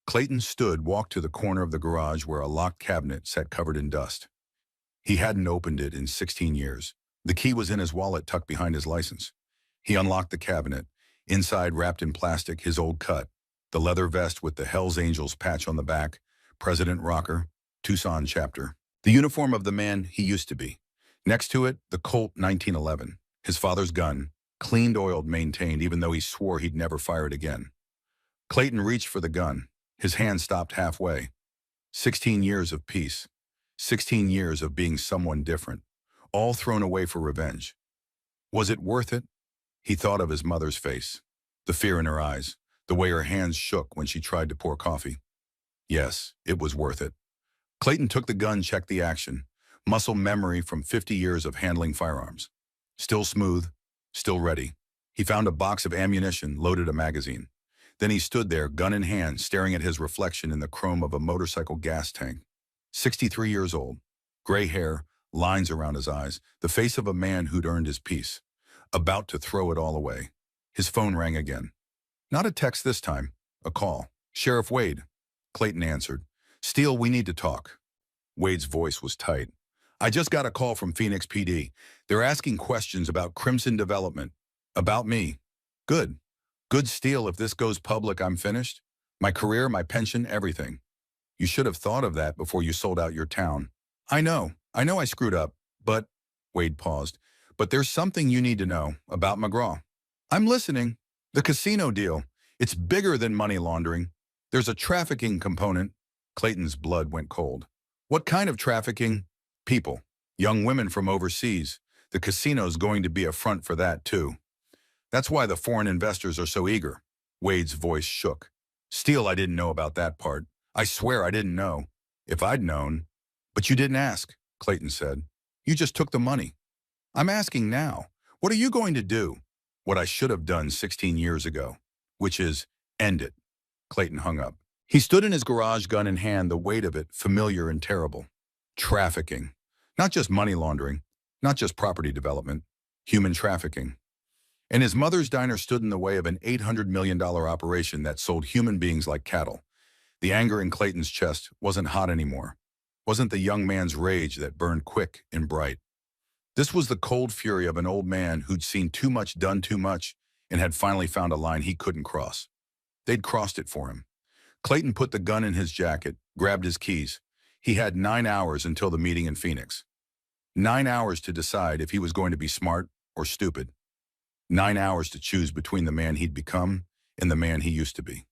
Clayton walked to the corner of the garage where a locked cabinet sat covered in dust. He hadn't opened it in 16 years. The key was in his wallet tucked behind his license. He unlocked the cabinet. Inside, wrapped in plastic, his old cut, the leather vest with the Hells Angels patch on the back, President Rocker, Tucson chapter. The uniform of the man he used to be. Next to it, the Colt 1911, his father's gun, cleaned, oiled, maintained, even though he swore he'd never fire it again. Clayton reached for the gun. His hand stopped halfway. 16 years of peace. 16 years of being someone different. All thrown away for revenge. Was it worth it? He thought of his mother's face. The fear in her eyes. The way her hands shook when she tried to pour coffee. Yes, it was worth it. Clayton took the gun, checked the action. Muscle memory from 50 years of handling firearms. Still smooth. Still ready. He found a box of ammunition, loaded a magazine. Then he stood there, gun in hand, staring at his reflection in the chrome of a motorcycle gas tank. 63 years old. Gray hair, lines around his eyes, the face of a man who'd earned his peace. About to throw it all away. His phone rang again. Not a text this time. A call. Sheriff Wade. Clayton answered. Steele, we need to talk. Wade's voice was tight. I just got a call from Phoenix PD. They're asking questions about Crimson Development. About me. Good. Good, Steele. If this goes public, I'm finished. My career, my pension, everything. You should have thought of that before you sold out your town. I know I screwed up, but... Wade paused. But there's something you need to know about McGraw. I'm listening. The casino deal. It's bigger than money laundering. There's a trafficking component. Clayton's blood went cold. What kind of trafficking? People. Young women from overseas. The casino's going to be a front for that, too. That's why the foreign investors are so eager. Wade's voice shook. Steele, I didn't know about that part. I swear I didn't know. If I'd known. But you didn't ask, Clayton said. You just took the money. I'm asking now. What are you going to do? What I should have done 16 years ago. Which is, end it. Clayton hung up. He stood in his garage, gun in hand, the weight of it familiar and terrible. Trafficking. Not just money laundering. Not just property development. Human trafficking. And his mother's diner stood in the way of an $800 million operation that sold human beings like cattle. The anger in Clayton's chest wasn't hot anymore. Wasn't the young man's rage that burned quick and bright. This was the cold fury of an old man who'd seen too much, done too much, and had finally found a line he couldn't cross. They'd crossed it for him. Clayton put the gun in his jacket, grabbed his keys. He had 9 hours until the meeting in Phoenix. 9 hours to decide if he was going to be smart or stupid. 9 hours to choose between the man he'd become and the man he used to be.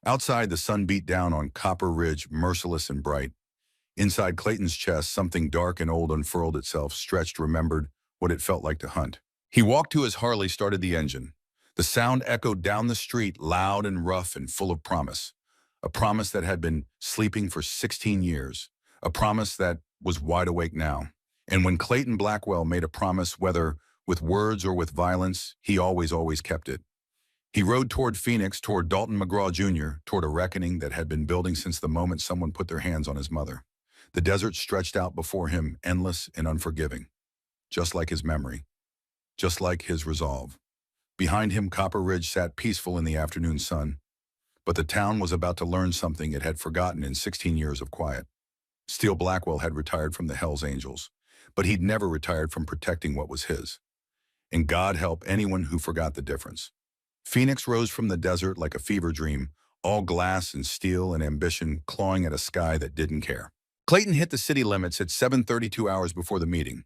Outside, the sun beat down on Copper Ridge, merciless and bright. Inside Clayton's chest, something dark and old unfurled itself, stretched, remembered what it felt like to hunt. He walked to his Harley, started the engine. The sound echoed down the street, loud and rough and full of promise. A promise that had been sleeping for 16 years. A promise that was wide awake now. And when Clayton Blackwell made a promise, whether with words or with violence, he always kept it. He rode toward Phoenix, toward Dalton McGraw Jr., toward a reckoning that had been building since the moment someone put their hands on his mother. The desert stretched out before him, endless and unforgiving. Just like his memory. Just like his resolve. Behind him, Copper Ridge sat peaceful in the afternoon sun. But the town was about to learn something it had forgotten in 16 years of quiet. Steele Blackwell had retired from the Hells Angels, but he'd never retired from protecting what was his. And God help anyone who forgot the difference. Phoenix rose from the desert like a fever dream, all glass and steel and ambition clawing at a sky that didn't care. Clayton hit the city limits at 7:32 hours before the meeting,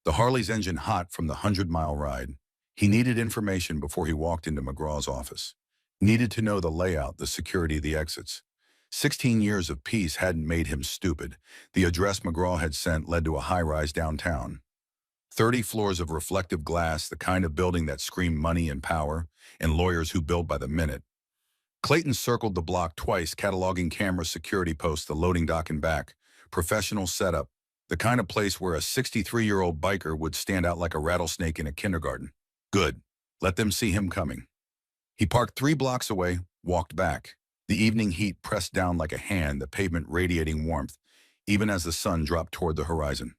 the Harley's engine hot from the 100-mile ride. He needed information before he walked into McGraw's office. Needed to know the layout, the security, the exits. 16 years of peace hadn't made him stupid. The address McGraw had sent led to a high-rise downtown. 30 floors of reflective glass, the kind of building that screamed money and power, and lawyers who billed by the minute. Clayton circled the block twice, cataloging camera security posts, the loading dock and back. Professional setup, the kind of place where a 63-year-old biker would stand out like a rattlesnake in a kindergarten. Good. Let them see him coming. He parked 3 blocks away, walked back. The evening heat pressed down like a hand, the pavement radiating warmth, even as the sun dropped toward the horizon.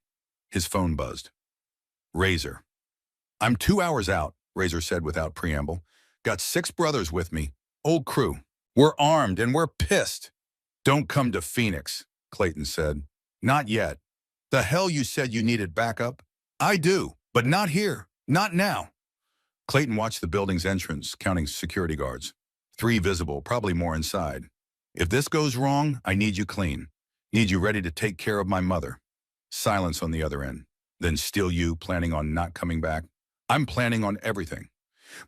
His phone buzzed. Razor. "I'm 2 hours out," Razor said without preamble. "Got 6 brothers with me. Old crew. We're armed and we're pissed." "Don't come to Phoenix," Clayton said. "Not yet." "The hell you said you needed backup?" "I do, but not here. Not now." Clayton watched the building's entrance, counting security guards. 3 visible, probably more inside. "If this goes wrong, I need you clean. Need you ready to take care of my mother." Silence on the other end. "Then still you, planning on not coming back?" "I'm planning on everything.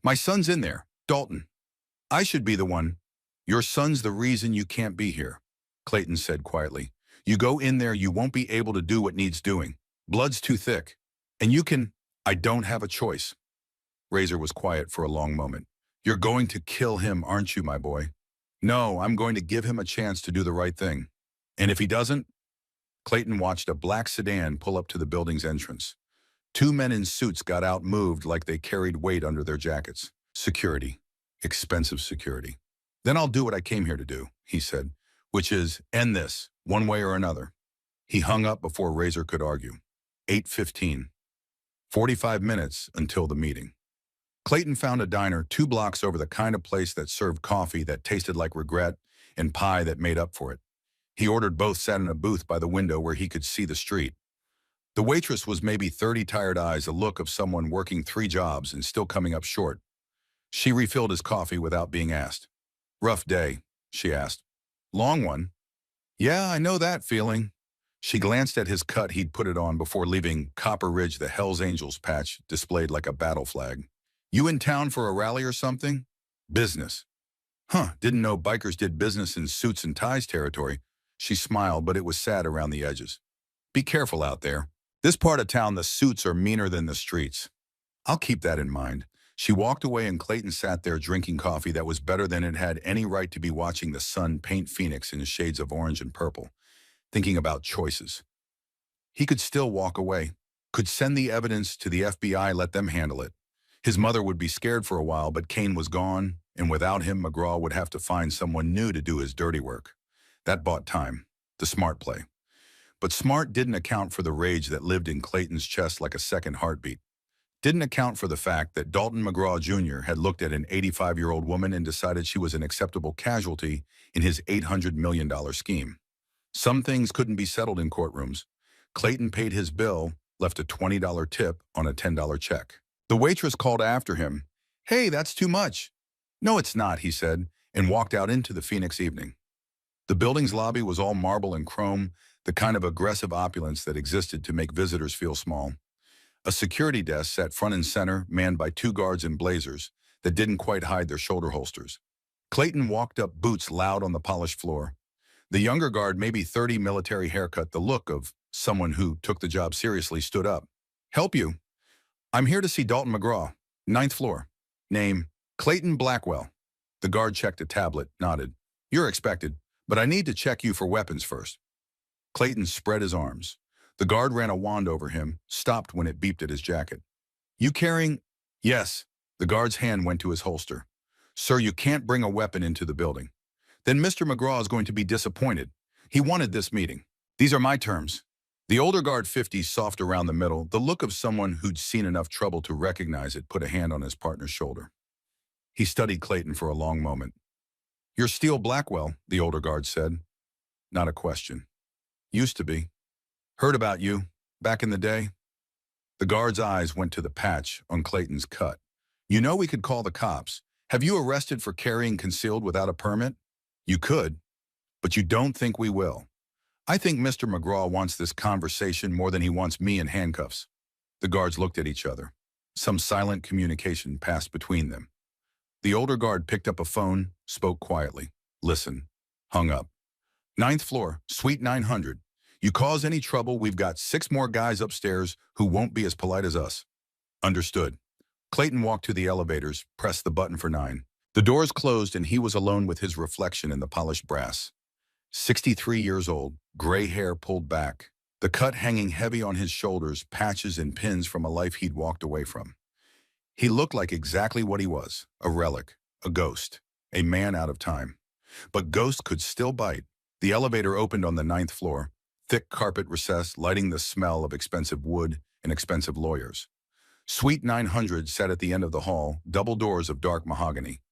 My son's in there, Dalton. I should be the one." "Your son's the reason you can't be here," Clayton said quietly. "You go in there, you won't be able to do what needs doing. Blood's too thick. And you can—" "I don't have a choice." Razor was quiet for a long moment. "You're going to kill him, aren't you, my boy?" "No, I'm going to give him a chance to do the right thing. And if he doesn't—" Clayton watched a black sedan pull up to the building's entrance. 2 men in suits got out, moved like they carried weight under their jackets. Security. Expensive security. "Then I'll do what I came here to do," he said, "which is end this, one way or another." He hung up before Razor could argue. 8:15. 45 minutes until the meeting. Clayton found a diner 2 blocks over, the kind of place that served coffee that tasted like regret and pie that made up for it. He ordered both, sat in a booth by the window where he could see the street. The waitress was maybe 30 tired eyes, a look of someone working 3 jobs and still coming up short. She refilled his coffee without being asked. "Rough day?" she asked. "Long one." "Yeah, I know that feeling." She glanced at his cut. He'd put it on before leaving Copper Ridge, the Hells Angels patch displayed like a battle flag. "You in town for a rally or something?" "Business." "Huh, didn't know bikers did business in suits and ties territory." She smiled, but it was sad around the edges. "Be careful out there. This part of town, the suits are meaner than the streets." "I'll keep that in mind." She walked away and Clayton sat there drinking coffee that was better than it had any right to be, watching the sun paint Phoenix in shades of orange and purple, thinking about choices. He could still walk away, could send the evidence to the FBI, let them handle it. His mother would be scared for a while, but Kane was gone, and without him, McGraw would have to find someone new to do his dirty work. That bought time, the smart play. But smart didn't account for the rage that lived in Clayton's chest like a second heartbeat. Didn't account for the fact that Dalton McGraw Jr. had looked at an 85-year-old woman and decided she was an acceptable casualty in his $800 million scheme. Some things couldn't be settled in courtrooms. Clayton paid his bill, left a $20 tip on a $10 check. The waitress called after him. "Hey, that's too much." "No, it's not," he said, and walked out into the Phoenix evening. The building's lobby was all marble and chrome, the kind of aggressive opulence that existed to make visitors feel small. A security desk sat front and center, manned by 2 guards in blazers that didn't quite hide their shoulder holsters. Clayton walked up, boots loud on the polished floor. The younger guard, maybe 30, military haircut, the look of someone who took the job seriously, stood up. "Help you?" "I'm here to see Dalton McGraw, 9th floor. Name, Clayton Blackwell." The guard checked a tablet, nodded. "You're expected, but I need to check you for weapons first." Clayton spread his arms. The guard ran a wand over him, stopped when it beeped at his jacket. "You carrying—" "Yes." The guard's hand went to his holster. "Sir, you can't bring a weapon into the building." "Then Mr. McGraw is going to be disappointed. He wanted this meeting. These are my terms." The older guard, 50, soft around the middle, the look of someone who'd seen enough trouble to recognize it, put a hand on his partner's shoulder. He studied Clayton for a long moment. "You're Steele Blackwell," the older guard said. Not a question. "Used to be. Heard about you, back in the day." The guard's eyes went to the patch on Clayton's cut. "You know we could call the cops. Have you arrested for carrying concealed without a permit?" You could, but you don't think we will. I think Mr. McGraw wants this conversation more than he wants me in handcuffs. The guards looked at each other. Some silent communication passed between them. The older guard picked up a phone, spoke quietly. Listen. Hung up. Ninth floor, suite 900. You cause any trouble, we've got 6 more guys upstairs who won't be as polite as us. Understood. Clayton walked to the elevators, pressed the button for 9. The doors closed and he was alone with his reflection in the polished brass. 63 years old, gray hair pulled back, the cut hanging heavy on his shoulders, patches and pins from a life he'd walked away from. He looked like exactly what he was, a relic, a ghost, a man out of time. But ghosts could still bite. The elevator opened on the 9th floor, thick carpet recess lighting the smell of expensive wood and expensive lawyers. Suite 900 sat at the end of the hall, double doors of dark mahogany.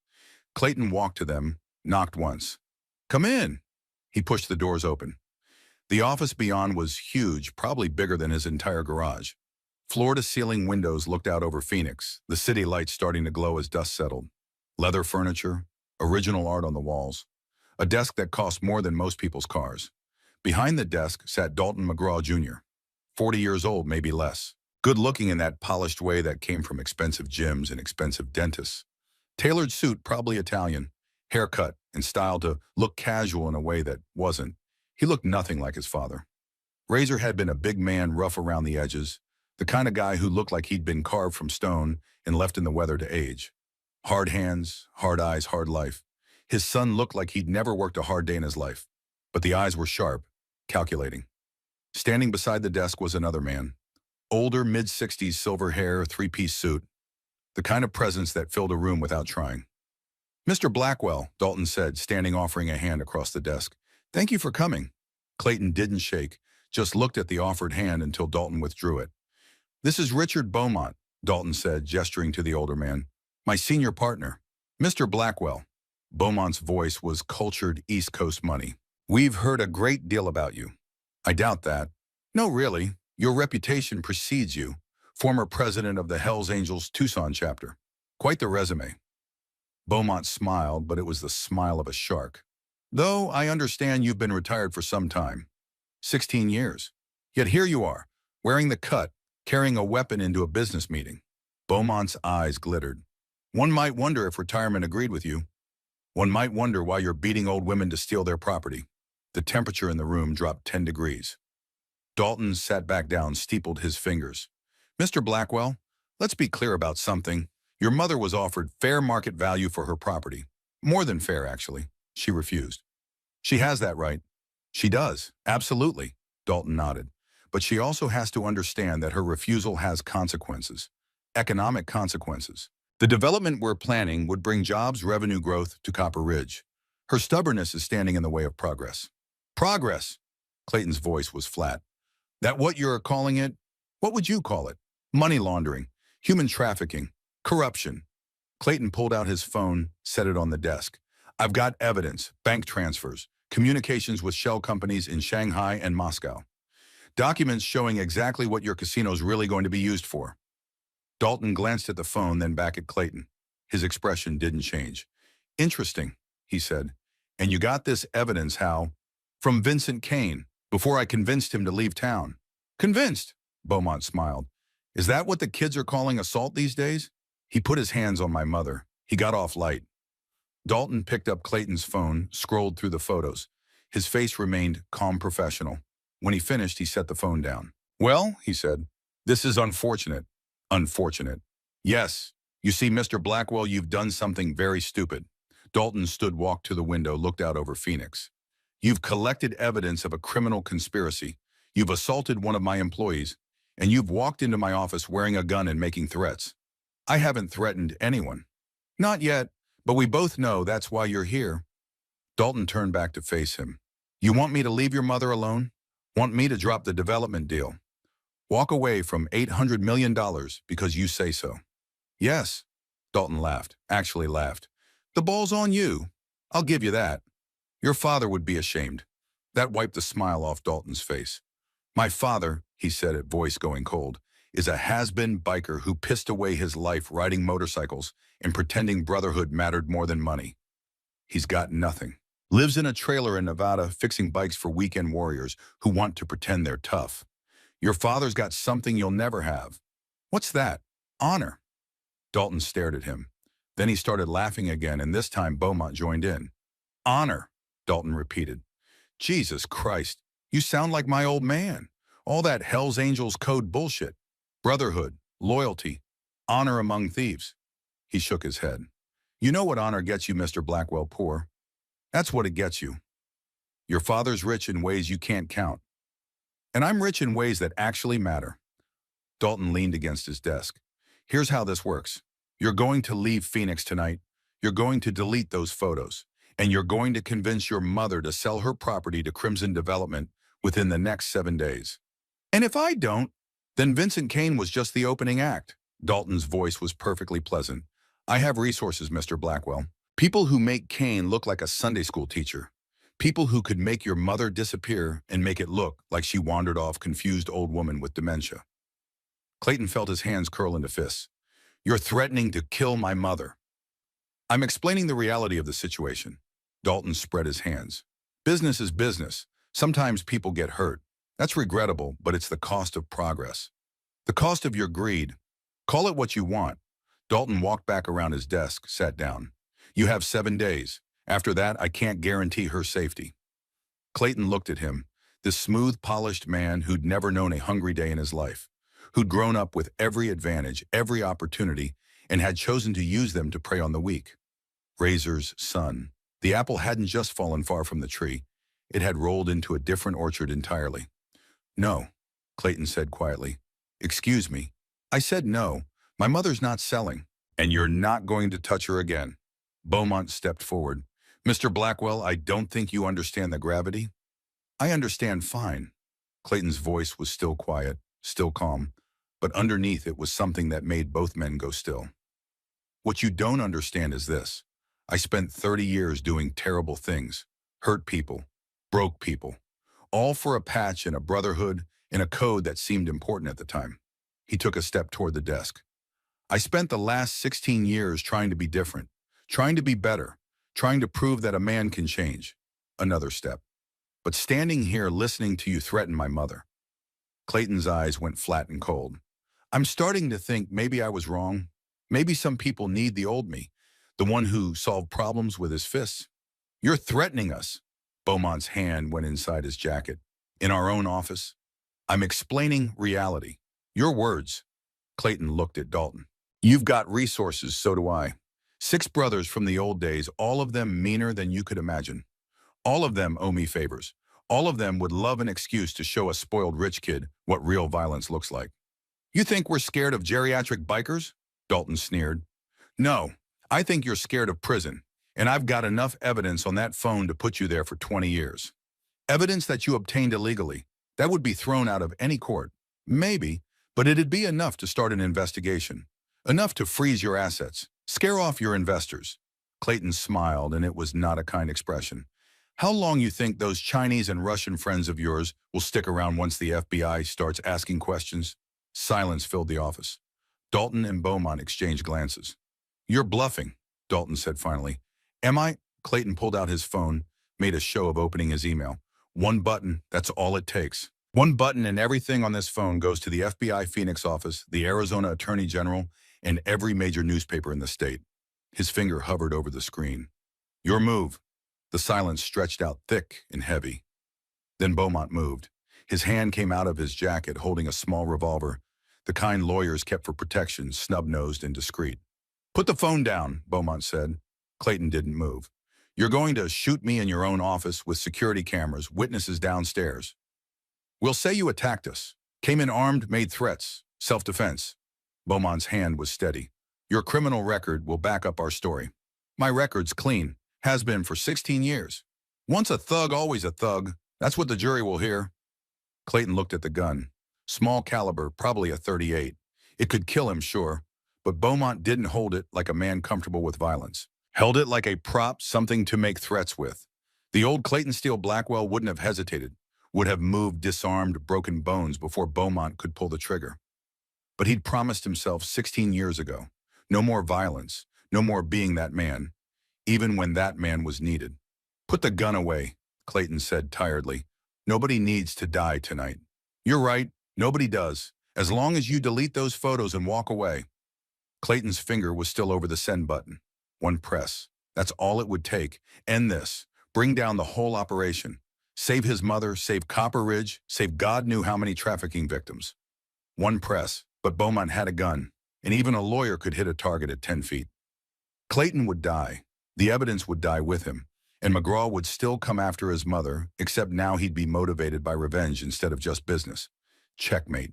Clayton walked to them, knocked once. Come in. He pushed the doors open. The office beyond was huge, probably bigger than his entire garage. Floor-to-ceiling windows looked out over Phoenix, the city lights starting to glow as dust settled. Leather furniture, original art on the walls. A desk that cost more than most people's cars. Behind the desk sat Dalton McGraw Jr., 40 years old, maybe less. Good-looking in that polished way that came from expensive gyms and expensive dentists. Tailored suit, probably Italian. Haircut and style to look casual in a way that wasn't. He looked nothing like his father. Razor had been a big man, rough around the edges, the kind of guy who looked like he'd been carved from stone and left in the weather to age. Hard hands, hard eyes, hard life. His son looked like he'd never worked a hard day in his life, but the eyes were sharp, calculating. Standing beside the desk was another man. Older, mid-60s, silver hair, 3-piece suit. The kind of presence that filled a room without trying. Mr. Blackwell, Dalton said, standing offering a hand across the desk. Thank you for coming. Clayton didn't shake, just looked at the offered hand until Dalton withdrew it. This is Richard Beaumont, Dalton said, gesturing to the older man. My senior partner. Mr. Blackwell. Beaumont's voice was cultured East Coast money. We've heard a great deal about you. I doubt that. No, really. Your reputation precedes you. Former president of the Hells Angels Tucson chapter. Quite the resume. Beaumont smiled, but it was the smile of a shark. Though I understand you've been retired for some time. 16 years. Yet here you are, wearing the cut, carrying a weapon into a business meeting. Beaumont's eyes glittered. One might wonder if retirement agreed with you. One might wonder why you're beating old women to steal their property. The temperature in the room dropped 10 degrees. Dalton sat back down, steepled his fingers. Mr. Blackwell, let's be clear about something. Your mother was offered fair market value for her property. More than fair, actually. She refused. She has that right. She does, absolutely, Dalton nodded. But she also has to understand that her refusal has consequences. Economic consequences. The development we're planning would bring jobs, revenue growth to Copper Ridge. Her stubbornness is standing in the way of progress. Progress! Clayton's voice was flat. That what you're calling it? What would you call it? Money laundering, human trafficking, corruption. Clayton pulled out his phone, set it on the desk. I've got evidence, bank transfers, communications with shell companies in Shanghai and Moscow. Documents showing exactly what your casino's really going to be used for. Dalton glanced at the phone, then back at Clayton. His expression didn't change. Interesting, he said. And you got this evidence how? From Vincent Kane, before I convinced him to leave town. Convinced, Beaumont smiled. Is that what the kids are calling assault these days? He put his hands on my mother. He got off light. Dalton picked up Clayton's phone, scrolled through the photos. His face remained calm, professional. When he finished, he set the phone down. Well, he said, this is unfortunate. Unfortunate. Yes. You see, Mr. Blackwell, you've done something very stupid. Dalton walked to the window, looked out over Phoenix. You've collected evidence of a criminal conspiracy. You've assaulted one of my employees, and you've walked into my office wearing a gun and making threats. I haven't threatened anyone. Not yet, but we both know that's why you're here. Dalton turned back to face him. You want me to leave your mother alone? Want me to drop the development deal? Walk away from $800 million because you say so? Yes. Dalton laughed, actually laughed. The ball's on you. I'll give you that. Your father would be ashamed. That wiped the smile off Dalton's face. My father, he said it, voice going cold, is a has-been biker who pissed away his life riding motorcycles and pretending Brotherhood mattered more than money. He's got nothing. Lives in a trailer in Nevada fixing bikes for weekend warriors who want to pretend they're tough. Your father's got something you'll never have. What's that? Honor. Dalton stared at him. Then he started laughing again, and this time Beaumont joined in. Honor, Dalton repeated. Jesus Christ, you sound like my old man. All that Hell's Angels code bullshit. Brotherhood, loyalty, honor among thieves. He shook his head. You know what honor gets you, Mr. Blackwell Poor? That's what it gets you. Your father's rich in ways you can't count. And I'm rich in ways that actually matter. Dalton leaned against his desk. Here's how this works. You're going to leave Phoenix tonight. You're going to delete those photos. And you're going to convince your mother to sell her property to Crimson Development within the next 7 days. And if I don't, then Vincent Kane was just the opening act. Dalton's voice was perfectly pleasant. I have resources, Mr. Blackwell. People who make Kane look like a Sunday school teacher. People who could make your mother disappear and make it look like she wandered off confused old woman with dementia. Clayton felt his hands curl into fists. You're threatening to kill my mother. I'm explaining the reality of the situation. Dalton spread his hands. Business is business. Sometimes people get hurt. That's regrettable, but it's the cost of progress. The cost of your greed. Call it what you want. Dalton walked back around his desk, sat down. You have 7 days. After that, I can't guarantee her safety. Clayton looked at him, this smooth, polished man who'd never known a hungry day in his life, who'd grown up with every advantage, every opportunity, and had chosen to use them to prey on the weak. Razor's son. The apple hadn't just fallen far from the tree. It had rolled into a different orchard entirely. No, Clayton said quietly. Excuse me. I said no. My mother's not selling. And you're not going to touch her again. Beaumont stepped forward. Mr. Blackwell, I don't think you understand the gravity. I understand fine. Clayton's voice was still quiet, still calm, but underneath it was something that made both men go still. What you don't understand is this. I spent 30 years doing terrible things, hurt people, broke people, all for a patch in a brotherhood, in a code that seemed important at the time. He took a step toward the desk. I spent the last 16 years trying to be different, trying to be better, trying to prove that a man can change. Another step. But standing here listening to you threaten my mother. Clayton's eyes went flat and cold. I'm starting to think maybe I was wrong. Maybe some people need the old me, the one who solved problems with his fists. You're threatening us. Beaumont's hand went inside his jacket. In our own office. I'm explaining reality. Your words. Clayton looked at Dalton. You've got resources, so do I. 6 brothers from the old days, all of them meaner than you could imagine. All of them owe me favors. All of them would love an excuse to show a spoiled rich kid what real violence looks like. You think we're scared of geriatric bikers? Dalton sneered. No, I think you're scared of prison, and I've got enough evidence on that phone to put you there for 20 years. Evidence that you obtained illegally. That would be thrown out of any court. Maybe, but it'd be enough to start an investigation. Enough to freeze your assets, scare off your investors. Clayton smiled, and it was not a kind expression. How long you think those Chinese and Russian friends of yours will stick around once the FBI starts asking questions? Silence filled the office. Dalton and Beaumont exchanged glances. You're bluffing, Dalton said finally. Am I? Clayton pulled out his phone, made a show of opening his email. One button, that's all it takes. One button and everything on this phone goes to the FBI Phoenix office, the Arizona Attorney General, and every major newspaper in the state. His finger hovered over the screen. Your move. The silence stretched out thick and heavy. Then Beaumont moved. His hand came out of his jacket holding a small revolver, the kind lawyers kept for protection, snub-nosed and discreet. Put the phone down, Beaumont said. Clayton didn't move. You're going to shoot me in your own office with security cameras, witnesses downstairs. We'll say you attacked us, came in armed, made threats, self-defense. Beaumont's hand was steady. Your criminal record will back up our story. My record's clean. Has been for 16 years. Once a thug, always a thug. That's what the jury will hear. Clayton looked at the gun. Small caliber, probably a .38. It could kill him, sure, but Beaumont didn't hold it like a man comfortable with violence. Held it like a prop, something to make threats with. The old Clayton Steele Blackwell wouldn't have hesitated, would have moved disarmed, broken bones before Beaumont could pull the trigger. But he'd promised himself 16 years ago, no more violence, no more being that man, even when that man was needed. Put the gun away, Clayton said tiredly. Nobody needs to die tonight. You're right, nobody does, as long as you delete those photos and walk away. Clayton's finger was still over the send button. One press. That's all it would take. End this. Bring down the whole operation. Save his mother, save Copper Ridge, save God knew how many trafficking victims. One press, but Beaumont had a gun, and even a lawyer could hit a target at 10 feet. Clayton would die. The evidence would die with him, and McGraw would still come after his mother, except now he'd be motivated by revenge instead of just business. Checkmate.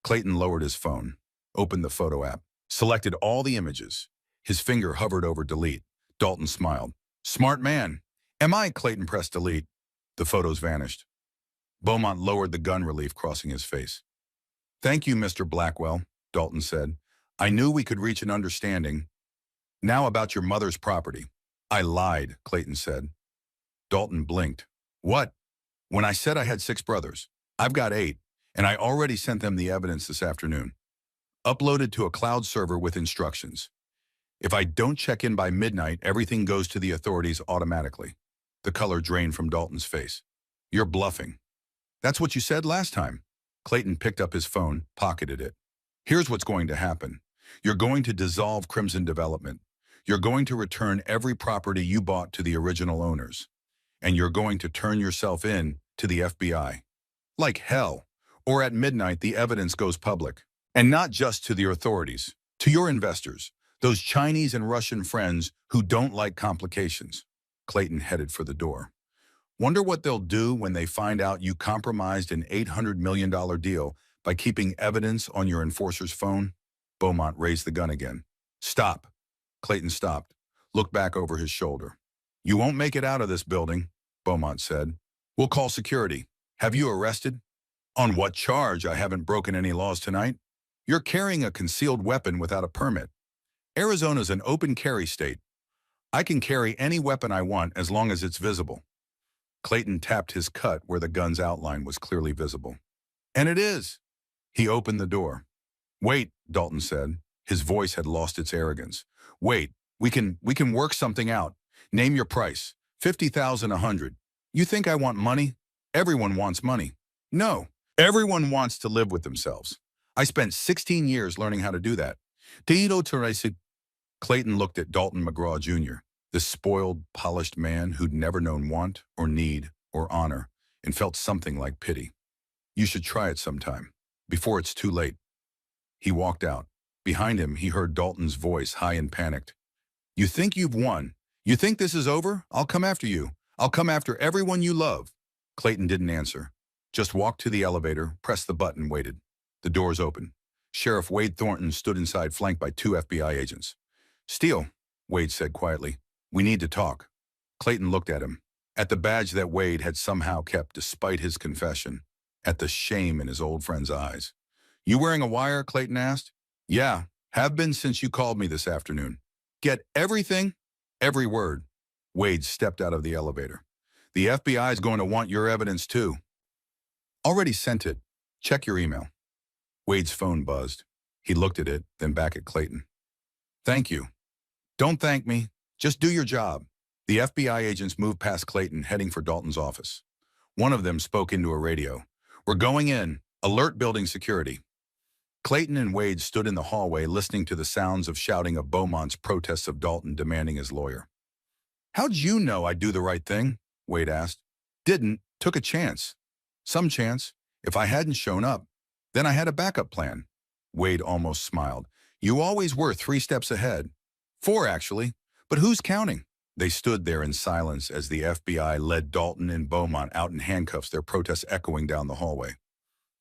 Clayton lowered his phone, opened the photo app, selected all the images. His finger hovered over delete. Dalton smiled. Smart man. Am I? Clayton pressed delete. The photos vanished. Beaumont lowered the gun relief crossing his face. Thank you, Mr. Blackwell, Dalton said. I knew we could reach an understanding. Now about your mother's property. I lied, Clayton said. Dalton blinked. What? When I said I had 6 brothers. I've got 8, and I already sent them the evidence this afternoon. Uploaded to a cloud server with instructions. If I don't check in by midnight, everything goes to the authorities automatically. The color drained from Dalton's face. You're bluffing. That's what you said last time. Clayton picked up his phone, pocketed it. Here's what's going to happen. You're going to dissolve Crimson Development. You're going to return every property you bought to the original owners. And you're going to turn yourself in to the FBI. Like hell. Or at midnight, the evidence goes public. And not just to the authorities, to your investors, those Chinese and Russian friends who don't like complications. Clayton headed for the door. Wonder what they'll do when they find out you compromised an $800 million deal by keeping evidence on your enforcer's phone? Beaumont raised the gun again. Stop. Clayton stopped, looked back over his shoulder. You won't make it out of this building, Beaumont said. We'll call security. Have you arrested? On what charge? I haven't broken any laws tonight. You're carrying a concealed weapon without a permit. Arizona's an open carry state. I can carry any weapon I want as long as it's visible. Clayton tapped his cut where the gun's outline was clearly visible. And it is. He opened the door. Wait, Dalton said. His voice had lost its arrogance. Wait, we can work something out. Name your price. 50,000, 100. You think I want money? Everyone wants money. No, everyone wants to live with themselves. I spent 16 years learning how to do that. Clayton looked at Dalton McGraw Jr., this spoiled, polished man who'd never known want or need or honor and felt something like pity. You should try it sometime, before it's too late. He walked out. Behind him, he heard Dalton's voice, high and panicked. You think you've won? You think this is over? I'll come after you. I'll come after everyone you love. Clayton didn't answer. Just walked to the elevator, pressed the button, waited. The doors opened. Sheriff Wade Thornton stood inside, flanked by 2 FBI agents. Steele, Wade said quietly. We need to talk. Clayton looked at him, at the badge that Wade had somehow kept despite his confession, at the shame in his old friend's eyes. You wearing a wire? Clayton asked. Yeah, have been since you called me this afternoon. Get everything? Every word. Wade stepped out of the elevator. The FBI is going to want your evidence too. Already sent it. Check your email. Wade's phone buzzed. He looked at it, then back at Clayton. Thank you. Don't thank me. Just do your job. The FBI agents moved past Clayton, heading for Dalton's office. One of them spoke into a radio. We're going in. Alert building security. Clayton and Wade stood in the hallway listening to the sounds of shouting of Beaumont's protests of Dalton demanding his lawyer. How'd you know I'd do the right thing? Wade asked. Didn't. Took a chance. Some chance. If I hadn't shown up, then I had a backup plan. Wade almost smiled. You always were 3 steps ahead. 4, actually. But who's counting? They stood there in silence as the FBI led Dalton and Beaumont out in handcuffs, their protests echoing down the hallway.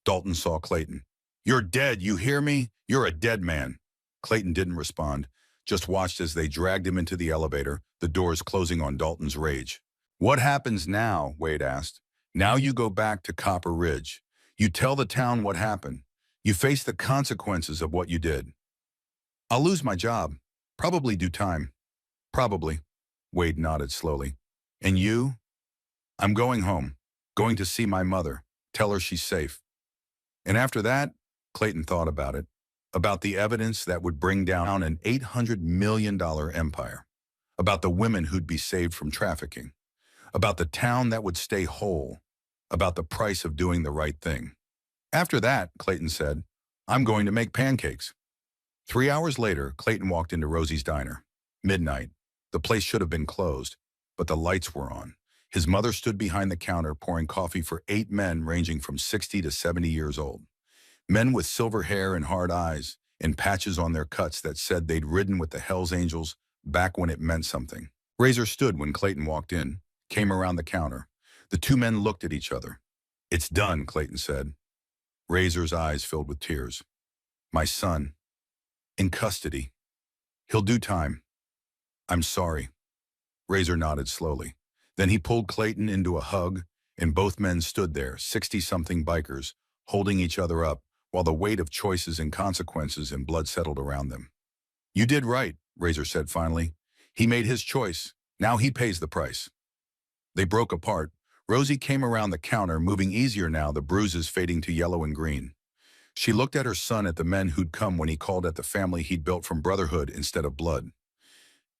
Dalton saw Clayton. You're dead, you hear me? You're a dead man. Clayton didn't respond, just watched as they dragged him into the elevator, the doors closing on Dalton's rage. What happens now? Wade asked. Now you go back to Copper Ridge. You tell the town what happened. You face the consequences of what you did. I'll lose my job. Probably do time. Probably. Wade nodded slowly. And you? I'm going home. Going to see my mother. Tell her she's safe. And after that, Clayton thought about it. About the evidence that would bring down an $800 million empire. About the women who'd be saved from trafficking. about the town that would stay whole, about the price of doing the right thing. After that, Clayton said, I'm going to make pancakes. 3 hours later, Clayton walked into Rosie's diner. Midnight. The place should have been closed, but the lights were on. His mother stood behind the counter pouring coffee for 8 men ranging from 60 to 70 years old. Men with silver hair and hard eyes, and patches on their cuts that said they'd ridden with the Hells Angels back when it meant something. Razor stood when Clayton walked in, came around the counter. The 2 men looked at each other. It's done, Clayton said. Razor's eyes filled with tears. My son. In custody. He'll do time. I'm sorry. Razor nodded slowly. Then he pulled Clayton into a hug, and both men stood there, 60-something bikers, holding each other up, while the weight of choices and consequences and blood settled around them. You did right, Razor said finally. He made his choice. Now he pays the price. They broke apart. Rosie came around the counter, moving easier now, the bruises fading to yellow and green. She looked at her son, at the men who'd come when he called at the family he'd built from Brotherhood instead of blood.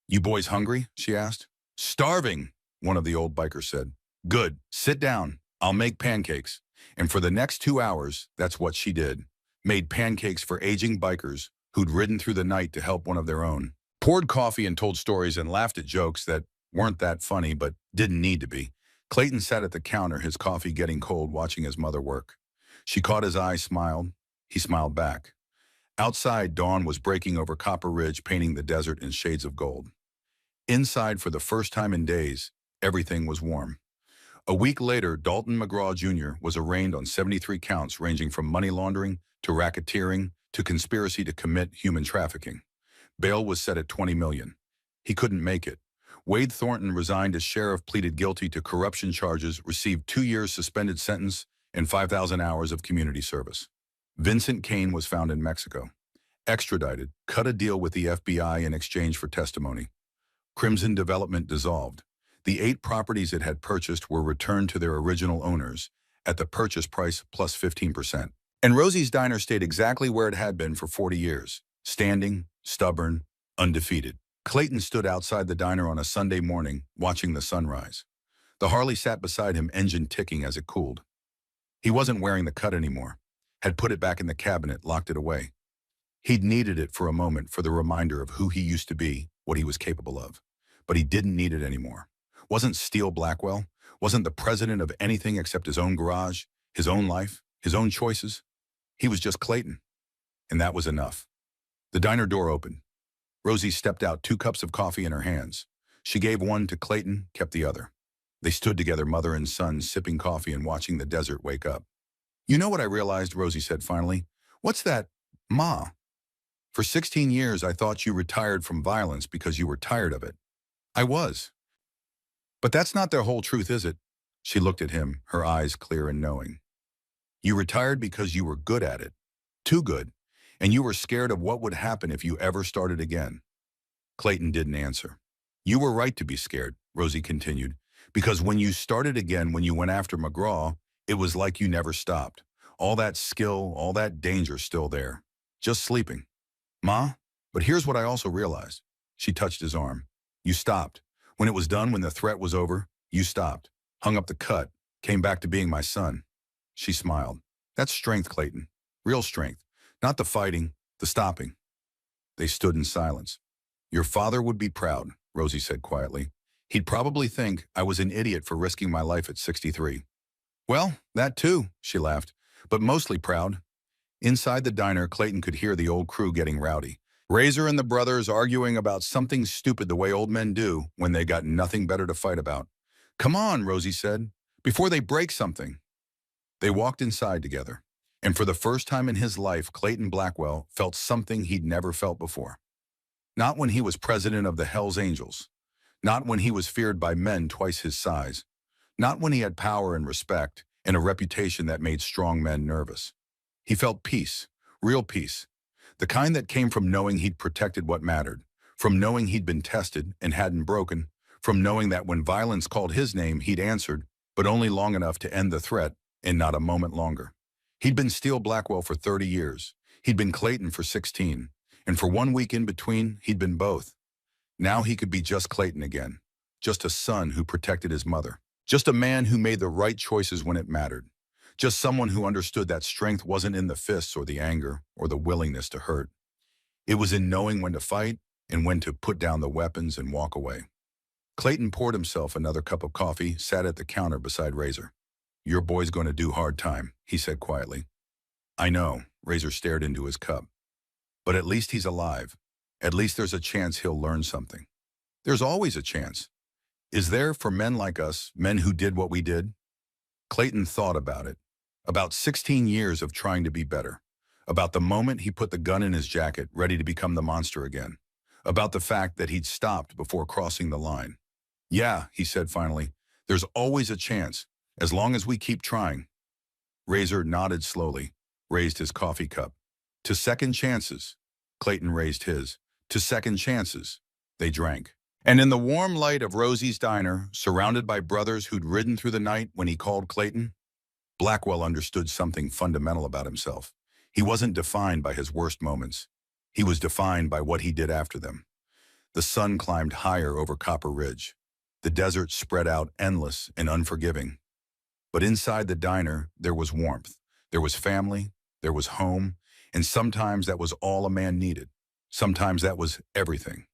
You boys hungry? She asked. Starving, one of the old bikers said. Good, sit down. I'll make pancakes. And for the next 2 hours, that's what she did. Made pancakes for aging bikers who'd ridden through the night to help one of their own. Poured coffee and told stories and laughed at jokes that weren't that funny but didn't need to be. Clayton sat at the counter, his coffee getting cold, watching his mother work. She caught his eye, smiled. He smiled back. Outside, dawn was breaking over Copper Ridge, painting the desert in shades of gold. Inside, for the first time in days, everything was warm. A week later, Dalton McGraw Jr. was arraigned on 73 counts ranging from money laundering to racketeering to conspiracy to commit human trafficking. Bail was set at $20 million. He couldn't make it. Wade Thornton resigned as sheriff, pleaded guilty to corruption charges, received 2 years suspended sentence and 5,000 hours of community service. Vincent Kane was found in Mexico. Extradited, cut a deal with the FBI in exchange for testimony. Crimson Development dissolved. The 8 properties it had purchased were returned to their original owners at the purchase price plus 15%. And Rosie's diner stayed exactly where it had been for 40 years, standing, stubborn, undefeated. Clayton stood outside the diner on a Sunday morning, watching the sunrise. The Harley sat beside him, engine ticking as it cooled. He wasn't wearing the cut anymore, had put it back in the cabinet, locked it away. He'd needed it for a moment, for the reminder of who he used to be, what he was capable of. But he didn't need it anymore. Wasn't Steele Blackwell, wasn't the president of anything except his own garage, his own life, his own choices. He was just Clayton, and that was enough. The diner door opened. Rosie stepped out, 2 cups of coffee in her hands. She gave one to Clayton, kept the other. They stood together, mother and son, sipping coffee and watching the desert wake up. You know what I realized, Rosie said finally? What's that, Ma? For 16 years, I thought you retired from violence because you were tired of it. I was. But that's not the whole truth, is it? She looked at him, her eyes clear and knowing. You retired because you were good at it. Too good. And you were scared of what would happen if you ever started again. Clayton didn't answer. You were right to be scared, Rosie continued, because when you started again, when you went after McGraw, it was like you never stopped. All that skill, all that danger still there. Just sleeping. Ma, but here's what I also realized. She touched his arm. You stopped. When it was done, when the threat was over, you stopped. Hung up the cut. Came back to being my son. She smiled. That's strength, Clayton. Real strength. Not the fighting, the stopping. They stood in silence. Your father would be proud, Rosie said quietly. He'd probably think I was an idiot for risking my life at 63. Well, that too, she laughed, but mostly proud. Inside the diner, Clayton could hear the old crew getting rowdy. Razor and the brothers arguing about something stupid the way old men do when they got nothing better to fight about. Come on, Rosie said, before they break something. They walked inside together. And for the first time in his life, Clayton Blackwell felt something he'd never felt before. Not when he was president of the Hells Angels. Not when he was feared by men twice his size. Not when he had power and respect and a reputation that made strong men nervous. He felt peace, real peace. The kind that came from knowing he'd protected what mattered, from knowing he'd been tested and hadn't broken, from knowing that when violence called his name, he'd answered, but only long enough to end the threat and not a moment longer. He'd been Steele Blackwell for 30 years. He'd been Clayton for 16. And for 1 week in between, he'd been both. Now he could be just Clayton again. Just a son who protected his mother. Just a man who made the right choices when it mattered. Just someone who understood that strength wasn't in the fists or the anger or the willingness to hurt. It was in knowing when to fight and when to put down the weapons and walk away. Clayton poured himself another cup of coffee, sat at the counter beside Razor. "Your boy's going to do hard time," he said quietly. "I know," Razor stared into his cup. "But at least he's alive. At least there's a chance he'll learn something." "There's always a chance. Is there for men like us, men who did what we did?" Clayton thought about it. About 16 years of trying to be better. About the moment he put the gun in his jacket, ready to become the monster again. About the fact that he'd stopped before crossing the line. "Yeah," he said finally, "there's always a chance, as long as we keep trying." Razor nodded slowly, raised his coffee cup. "To second chances." Clayton raised his. "To second chances." They drank. And in the warm light of Rosie's diner, surrounded by brothers who'd ridden through the night when he called Clayton, Blackwell understood something fundamental about himself. He wasn't defined by his worst moments. He was defined by what he did after them. The sun climbed higher over Copper Ridge. The desert spread out endless and unforgiving. But inside the diner, there was warmth. There was family. There was home. And sometimes that was all a man needed. Sometimes that was everything.